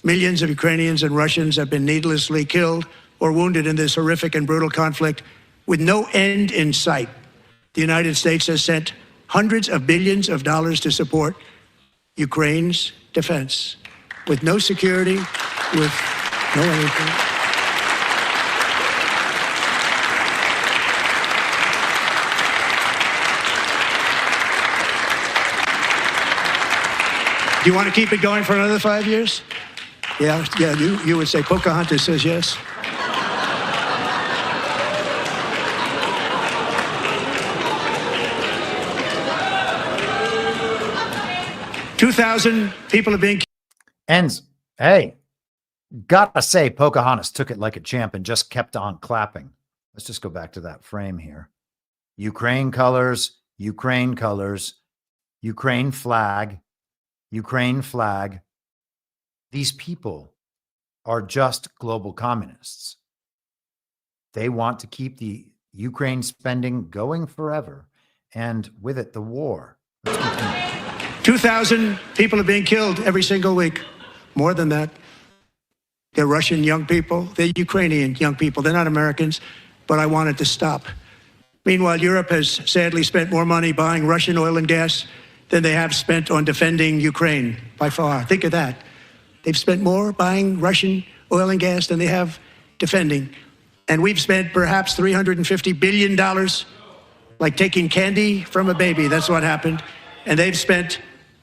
Millions of Ukrainians and Russians have been needlessly killed or wounded in this horrific and brutal conflict with no end in sight. The United States has sent hundreds of billions of dollars to support Ukraine's defense with no security, with no anything. You want to keep it going for another 5 years? Yeah, you would say Pocahontas says yes. 2,000 people are being killed. And hey, gotta say, Pocahontas took it like a champ and just kept on clapping. Let's just go back to that frame here. Ukraine colors, Ukraine colors, Ukraine flag, Ukraine flag. These people are just global communists. They want to keep the Ukraine spending going forever, and with it, the war. 2,000 people are being killed every single week. More than that. They're Russian young people. They're Ukrainian young people. They're not Americans, but I want it to stop. Meanwhile, Europe has sadly spent more money buying Russian oil and gas than they have spent on defending Ukraine, by far. Think of that. They've spent more buying Russian oil and gas than they have defending. And we've spent perhaps $350 billion, like taking candy from a baby. That's what happened. And they've spent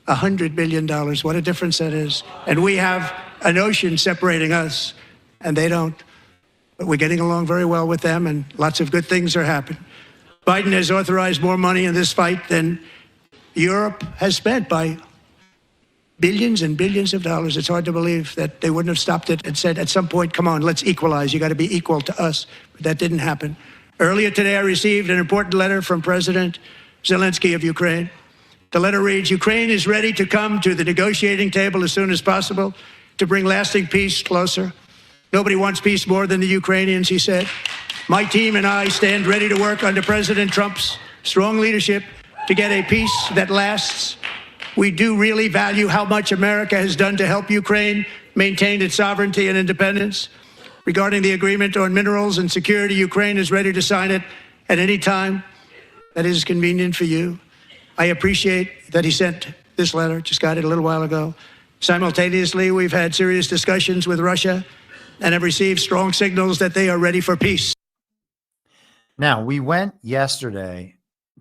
$100 billion. What a difference that is. And we have an ocean separating us, and they don't. But we're getting along very well with them, and lots of good things are happening. Biden has authorized more money in this fight than Europe has spent by billions and billions of dollars. It's hard to believe that they wouldn't have stopped it and said at some point, come on, let's equalize. You got to be equal to us. But that didn't happen. Earlier today, I received an important letter from President Zelensky of Ukraine. The letter reads, Ukraine is ready to come to the negotiating table as soon as possible to bring lasting peace closer. Nobody wants peace more than the Ukrainians, he said. My team and I stand ready to work under President Trump's strong leadership to get a peace that lasts. We do really value how much America has done to help Ukraine maintain its sovereignty and independence. Regarding the agreement on minerals and security, Ukraine is ready to sign it at any time that is convenient for you. I appreciate that he sent this letter, just got it a little while ago. Simultaneously, we've had serious discussions with Russia and have received strong signals that they are ready for peace. Now, we went yesterday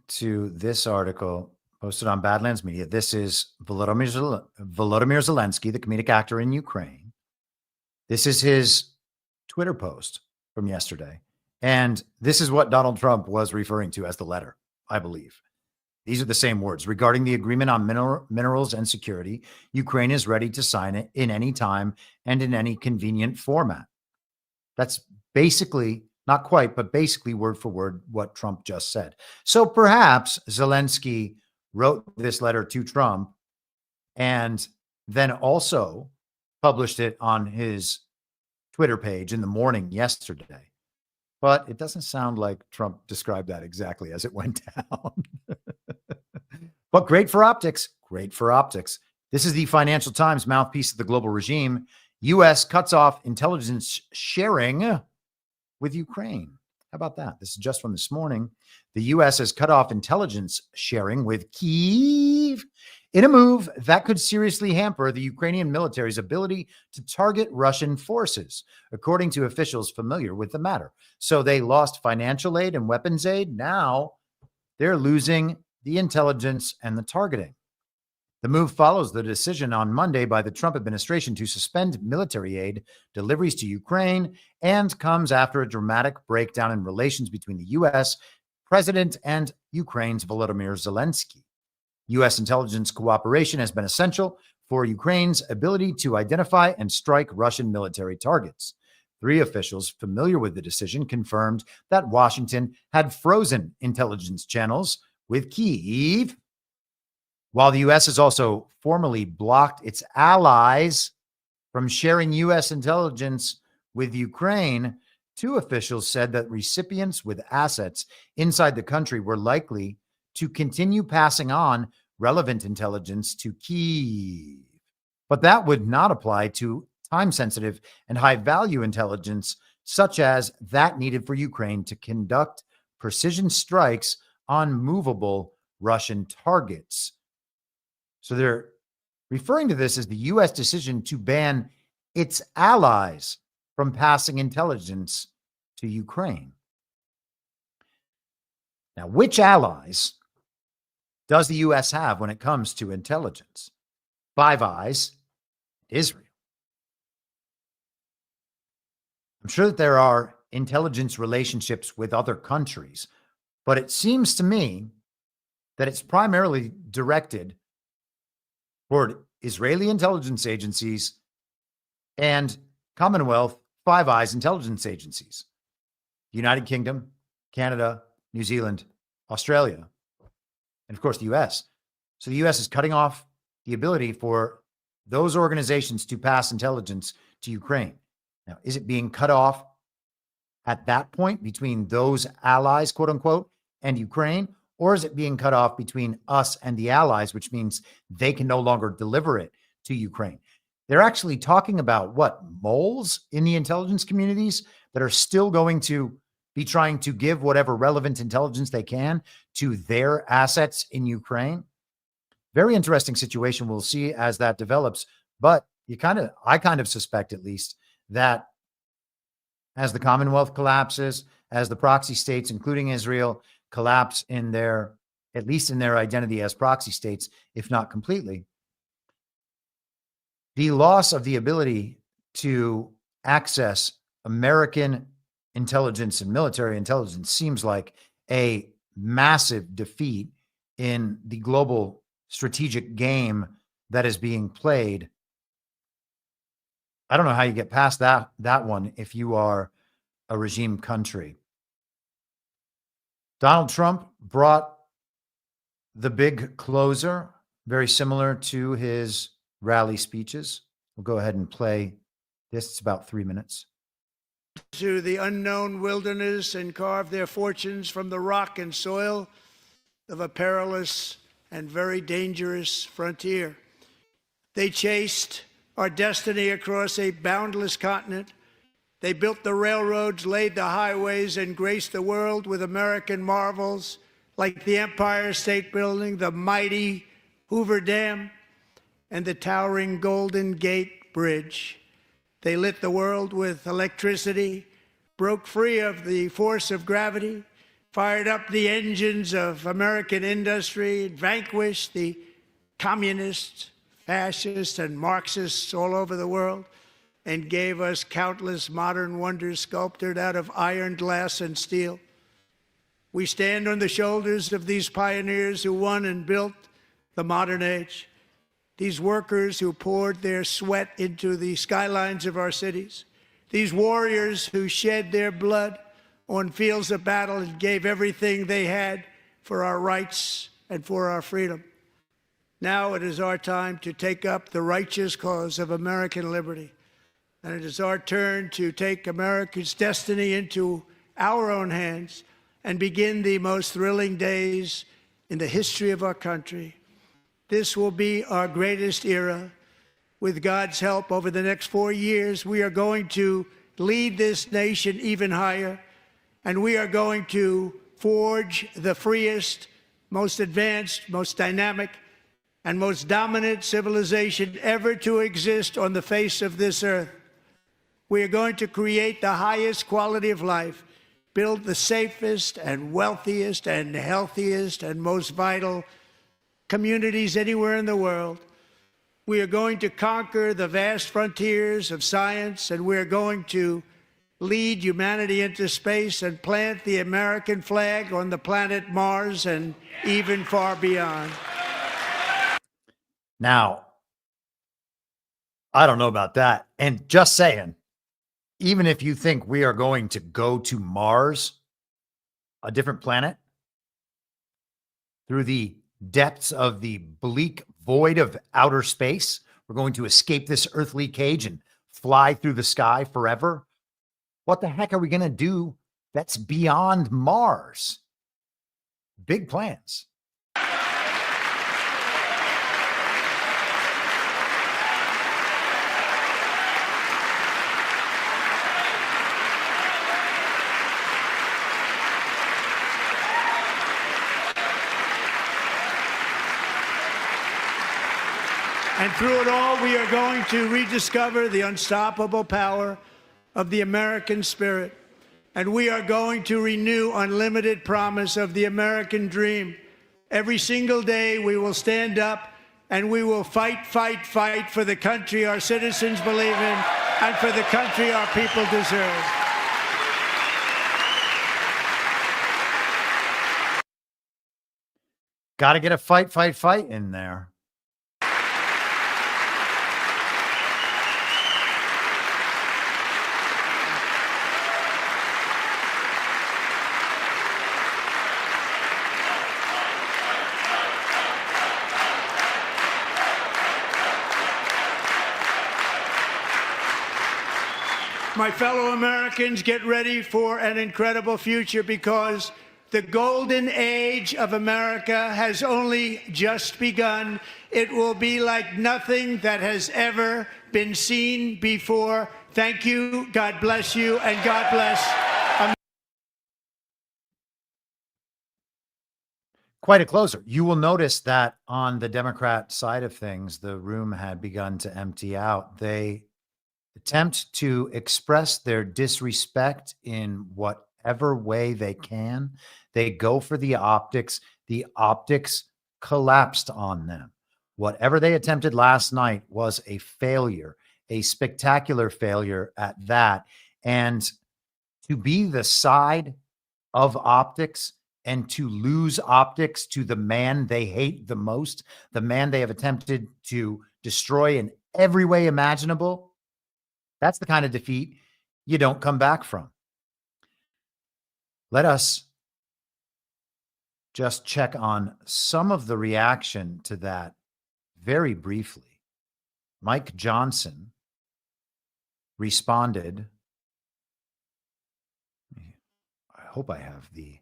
to this article posted on Badlands Media. This is Volodymyr Zelensky, the comedic actor in Ukraine. This is his Twitter post from yesterday. And this is what Donald Trump was referring to as the letter, I believe. These are the same words. Regarding the agreement on minerals and security, Ukraine is ready to sign it in any time and in any convenient format. That's basically, not quite, but basically word for word what Trump just said. So perhaps Zelensky wrote this letter to Trump and then also published it on his Twitter page in the morning yesterday. But it doesn't sound like Trump described that exactly as it went down. But great for optics. Great for optics. This is the Financial Times mouthpiece of the global regime. U.S. cuts off intelligence sharing with Ukraine. How about that? This is just from this morning. The U.S. has cut off intelligence sharing with Kyiv in a move that could seriously hamper the Ukrainian military's ability to target Russian forces, according to officials familiar with the matter. So they lost financial aid and weapons aid. Now they're losing the intelligence and the targeting. The move follows the decision on Monday by the Trump administration to suspend military aid deliveries to Ukraine and comes after a dramatic breakdown in relations between the U.S. president and Ukraine's Volodymyr Zelensky. U.S. intelligence cooperation has been essential for Ukraine's ability to identify and strike Russian military targets. 3 officials familiar with the decision confirmed that Washington had frozen intelligence channels with Kyiv, while the U.S. has also formally blocked its allies from sharing U.S. intelligence with Ukraine. 2 officials said that recipients with assets inside the country were likely to continue passing on relevant intelligence to Kyiv. But that would not apply to time-sensitive and high-value intelligence, such as that needed for Ukraine to conduct precision strikes on movable Russian targets. So they're referring to this as the U.S. decision to ban its allies from passing intelligence to Ukraine. Now, which allies does the U.S. have when it comes to intelligence? Five Eyes, Israel. I'm sure that there are intelligence relationships with other countries, but it seems to me that it's primarily directed toward Israeli intelligence agencies and Commonwealth Five Eyes intelligence agencies. United Kingdom, Canada, New Zealand, Australia, and of course the US. So the US is cutting off the ability for those organizations to pass intelligence to Ukraine. Now, is it being cut off at that point between those allies, quote unquote, and Ukraine? Or is it being cut off between us and the allies, which means they can no longer deliver it to Ukraine? They're actually talking about what, moles in the intelligence communities that are still going to be trying to give whatever relevant intelligence they can to their assets in Ukraine. Very interesting situation. We'll see as that develops. But I kind of suspect, at least, that as the Commonwealth collapses, as the proxy states, including Israel, collapse in their, at least in their identity as proxy states, if not completely, the loss of the ability to access American intelligence and military intelligence seems like a massive defeat in the global strategic game that is being played. I don't know how you get past that one if you are a regime country. Donald Trump brought the big closer, very similar to his rally speeches. We'll go ahead and play this. It's about 3 minutes. To the unknown wilderness and carve their fortunes from the rock and soil of a perilous and very dangerous frontier. They chased our destiny across a boundless continent. They built the railroads, laid the highways, and graced the world with American marvels like the Empire State Building, the mighty Hoover Dam, and the towering Golden Gate Bridge. They lit the world with electricity, broke free of the force of gravity, fired up the engines of American industry, vanquished the communists, fascists, and Marxists all over the world, and gave us countless modern wonders sculptured out of iron, glass, and steel. We stand on the shoulders of these pioneers who won and built the modern age. These workers who poured their sweat into the skylines of our cities. These warriors who shed their blood on fields of battle and gave everything they had for our rights and for our freedom. Now it is our time to take up the righteous cause of American liberty. And it is our turn to take America's destiny into our own hands and begin the most thrilling days in the history of our country. This will be our greatest era. With God's help, over the next 4 years, we are going to lead this nation even higher, and we are going to forge the freest, most advanced, most dynamic, and most dominant civilization ever to exist on the face of this earth. We are going to create the highest quality of life, build the safest and wealthiest and healthiest and most vital communities anywhere in the world. We are going to conquer the vast frontiers of science, and we are going to lead humanity into space and plant the American flag on the planet Mars and even far beyond. Now, I don't know about that. And just saying, even if you think we are going to go to Mars, a different planet, through the depths of the bleak void of outer space, we're going to escape this earthly cage and fly through the sky forever. What the heck are we going to do that's beyond Mars? Big plans. And through it all, we are going to rediscover the unstoppable power of the American spirit. And we are going to renew unlimited promise of the American dream. Every single day, we will stand up and we will fight, fight, fight for the country our citizens believe in and for the country our people deserve. Got to get a fight, fight, fight in there. My fellow Americans, get ready for an incredible future because the golden age of America has only just begun. It will be like nothing that has ever been seen before. Thank you, God bless you, and God bless America. Quite a closer. You will notice that on the Democrat side of things, the room had begun to empty out. They attempt to express their disrespect in whatever way they can. They go for the optics. The optics collapsed on them. Whatever they attempted last night was a failure, a spectacular failure at that. And to be the side of optics and to lose optics to the man they hate the most, the man they have attempted to destroy in every way imaginable, that's the kind of defeat you don't come back from. Let us just check on some of the reaction to that very briefly. Mike Johnson responded. I hope I have the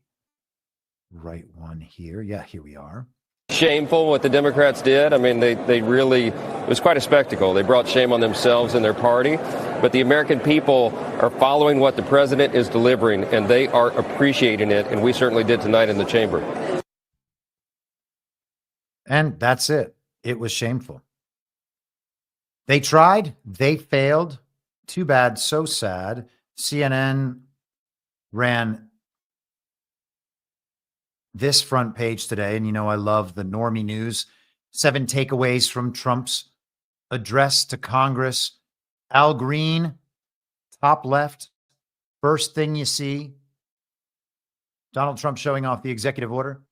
right one here. Yeah, here we are. Shameful what the Democrats did. I mean, they really, it was quite a spectacle. They brought shame on themselves and their party. But the American people are following what the president is delivering, and they are appreciating it. And we certainly did tonight in the chamber. And that's it. It was shameful. They tried. They failed. Too bad. So sad. CNN ran this front page today. And, you know, I love the normie news. 7 takeaways from Trump's address to Congress. Al Green, top left. First thing you see, Donald Trump showing off the executive order.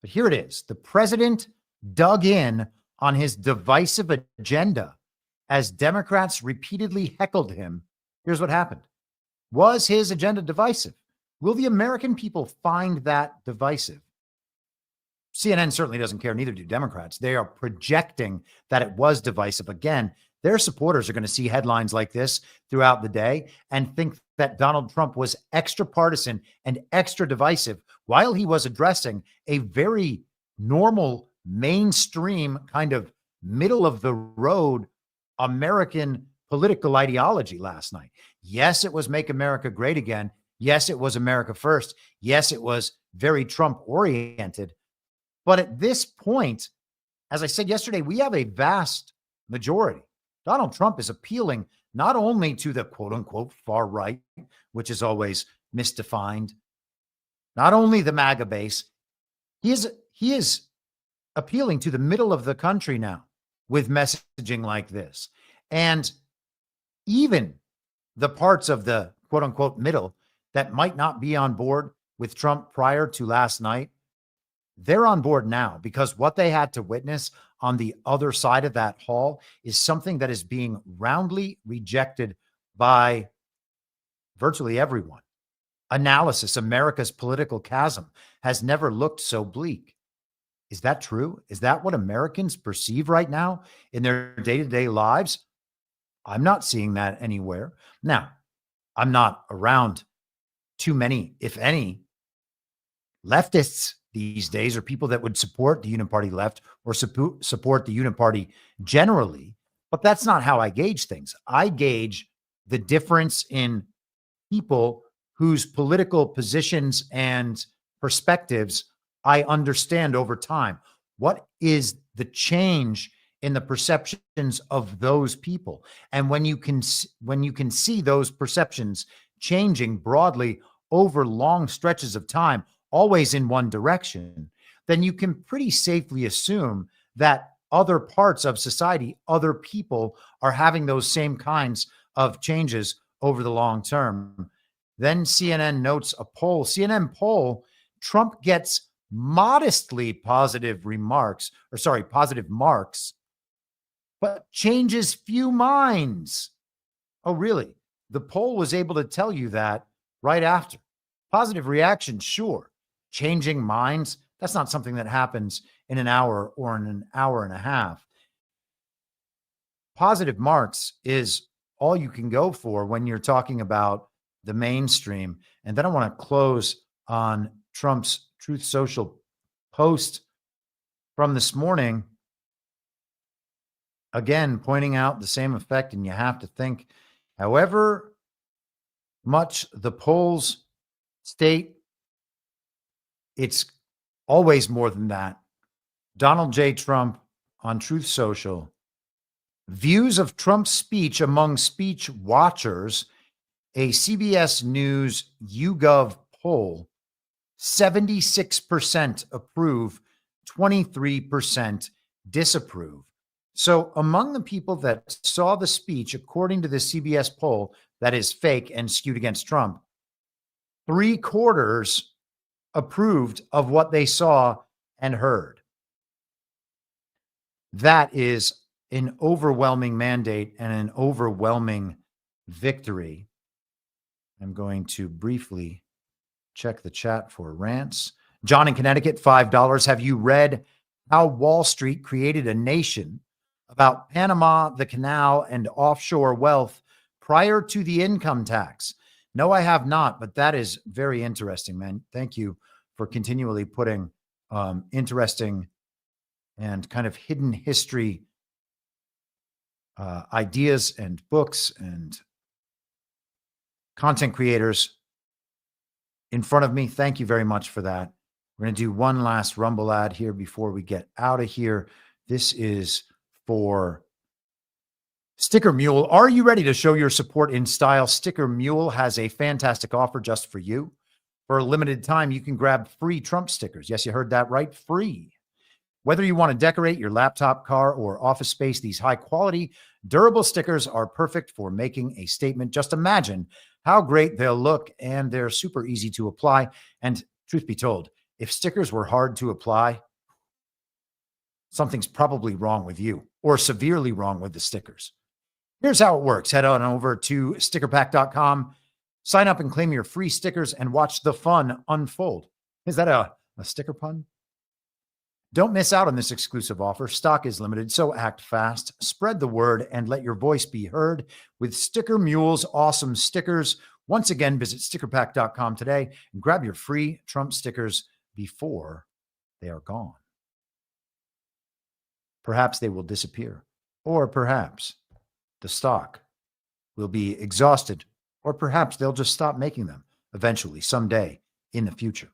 But here it is. The president dug in on his divisive agenda as Democrats repeatedly heckled him. Here's what happened. Was his agenda divisive? Will the American people find that divisive? CNN certainly doesn't care. Neither do Democrats. They are projecting that it was divisive. Again, their supporters are going to see headlines like this throughout the day and think that Donald Trump was extra partisan and extra divisive while he was addressing a very normal, mainstream, kind of middle of the road American political ideology last night. Yes, it was Make America Great Again. Yes, it was America First. Yes, it was very Trump oriented. But at this point, as I said yesterday, we have a vast majority. Donald Trump is appealing not only to the quote unquote far right, which is always misdefined, not only the MAGA base, he is appealing to the middle of the country now with messaging like this. And even the parts of the quote unquote middle that might not be on board with Trump prior to last night, they're on board now because what they had to witness on the other side of that hall is something that is being roundly rejected by virtually everyone. Analysis, America's political chasm has never looked so bleak. Is that true? Is that what Americans perceive right now in their day-to-day lives? I'm not seeing that anywhere. Now, I'm not around too many, if any, leftists these days, or people that would support the Uniparty left or support the Uniparty generally. But that's not how I gauge things. I gauge the difference in people whose political positions and perspectives I understand over time. What is the change in the perceptions of those people? And when you can see those perceptions changing broadly over long stretches of time, always in one direction, then you can pretty safely assume that other parts of society, other people are having those same kinds of changes over the long term. Then CNN notes a poll. CNN poll, Trump gets modestly positive marks, but changes few minds. Oh, really? The poll was able to tell you that right after. Positive reaction, sure. Changing minds, that's not something that happens in an hour or in an hour and a half. Positive marks is all you can go for when you're talking about the mainstream. And then I want to close on Trump's Truth Social post from this morning. Again, pointing out the same effect, and you have to think, however much the polls state, it's always more than that. Donald J. Trump on Truth Social. Views of Trump's speech among speech watchers, a CBS News YouGov poll, 76% approve, 23% disapprove. So among the people that saw the speech, according to the CBS poll that is fake and skewed against Trump, 3/4 approved of what they saw and heard. That is an overwhelming mandate and an overwhelming victory. I'm going to briefly check the chat for rants. John in Connecticut, $5. Have you read How Wall Street Created a Nation about Panama, the canal, and offshore wealth prior to the income tax? No, I have not, but that is very interesting, man. Thank you for continually putting interesting and kind of hidden history ideas and books and content creators in front of me. Thank you very much for that. We're going to do one last Rumble ad here before we get out of here. This is for Sticker Mule. Are you ready to show your support in style? Sticker Mule has a fantastic offer just for you. For a limited time, you can grab free Trump stickers. Yes, you heard that right. Free. Whether you want to decorate your laptop, car, or office space, these high-quality, durable stickers are perfect for making a statement. Just imagine how great they'll look, and they're super easy to apply. And truth be told, if stickers were hard to apply, something's probably wrong with you or severely wrong with the stickers. Here's how it works. Head on over to stickerpack.com, sign up and claim your free stickers, and watch the fun unfold. Is that a sticker pun? Don't miss out on this exclusive offer. Stock is limited, so act fast. Spread the word and let your voice be heard with Sticker Mule's awesome stickers. Once again, visit stickerpack.com today and grab your free Trump stickers before they are gone. Perhaps they will disappear, or perhaps the stock will be exhausted, or perhaps they'll just stop making them eventually, someday in the future.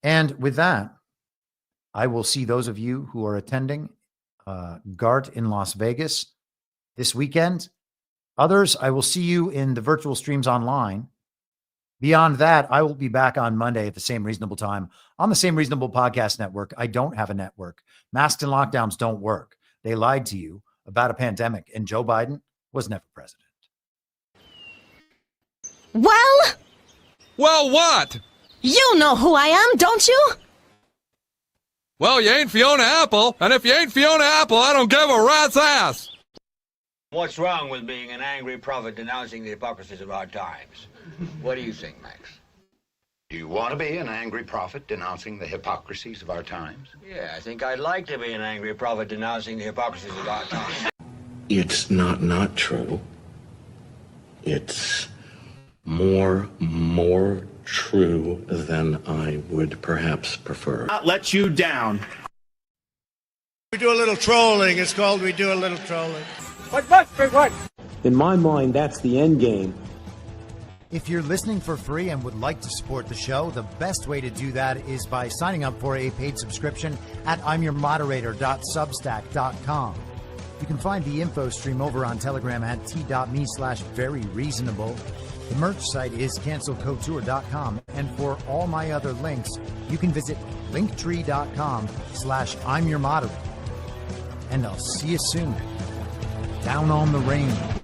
And with that, I will see those of you who are attending GART in Las Vegas this weekend. Others, I will see you in the virtual streams online. Beyond that, I will be back on Monday at the same reasonable time on the Same Reasonable Podcast Network. I don't have a network. Masks and lockdowns don't work. They lied to you about a pandemic, and Joe Biden was never president. Well, what? You know who I am, don't you? Well, you ain't Fiona Apple, and if you ain't Fiona Apple, I don't give a rat's ass. What's wrong with being an angry prophet denouncing the hypocrisies of our times? What do you think, Max? Do you want to be an angry prophet denouncing the hypocrisies of our times? Yeah, I think I'd like to be an angry prophet denouncing the hypocrisies of our times. It's not true. It's more true than I would perhaps prefer. Not let you down. We do a little trolling. It's called We Do a Little Trolling. What? In my mind, that's the end game. If you're listening for free and would like to support the show, the best way to do that is by signing up for a paid subscription at imyourmoderator.substack.com. You can find the info stream over on Telegram at t.me/veryreasonable. The merch site is cancelcouture.com. And for all my other links, you can visit linktree.com/imyourmoderator. and I'll see you soon. Down on the range.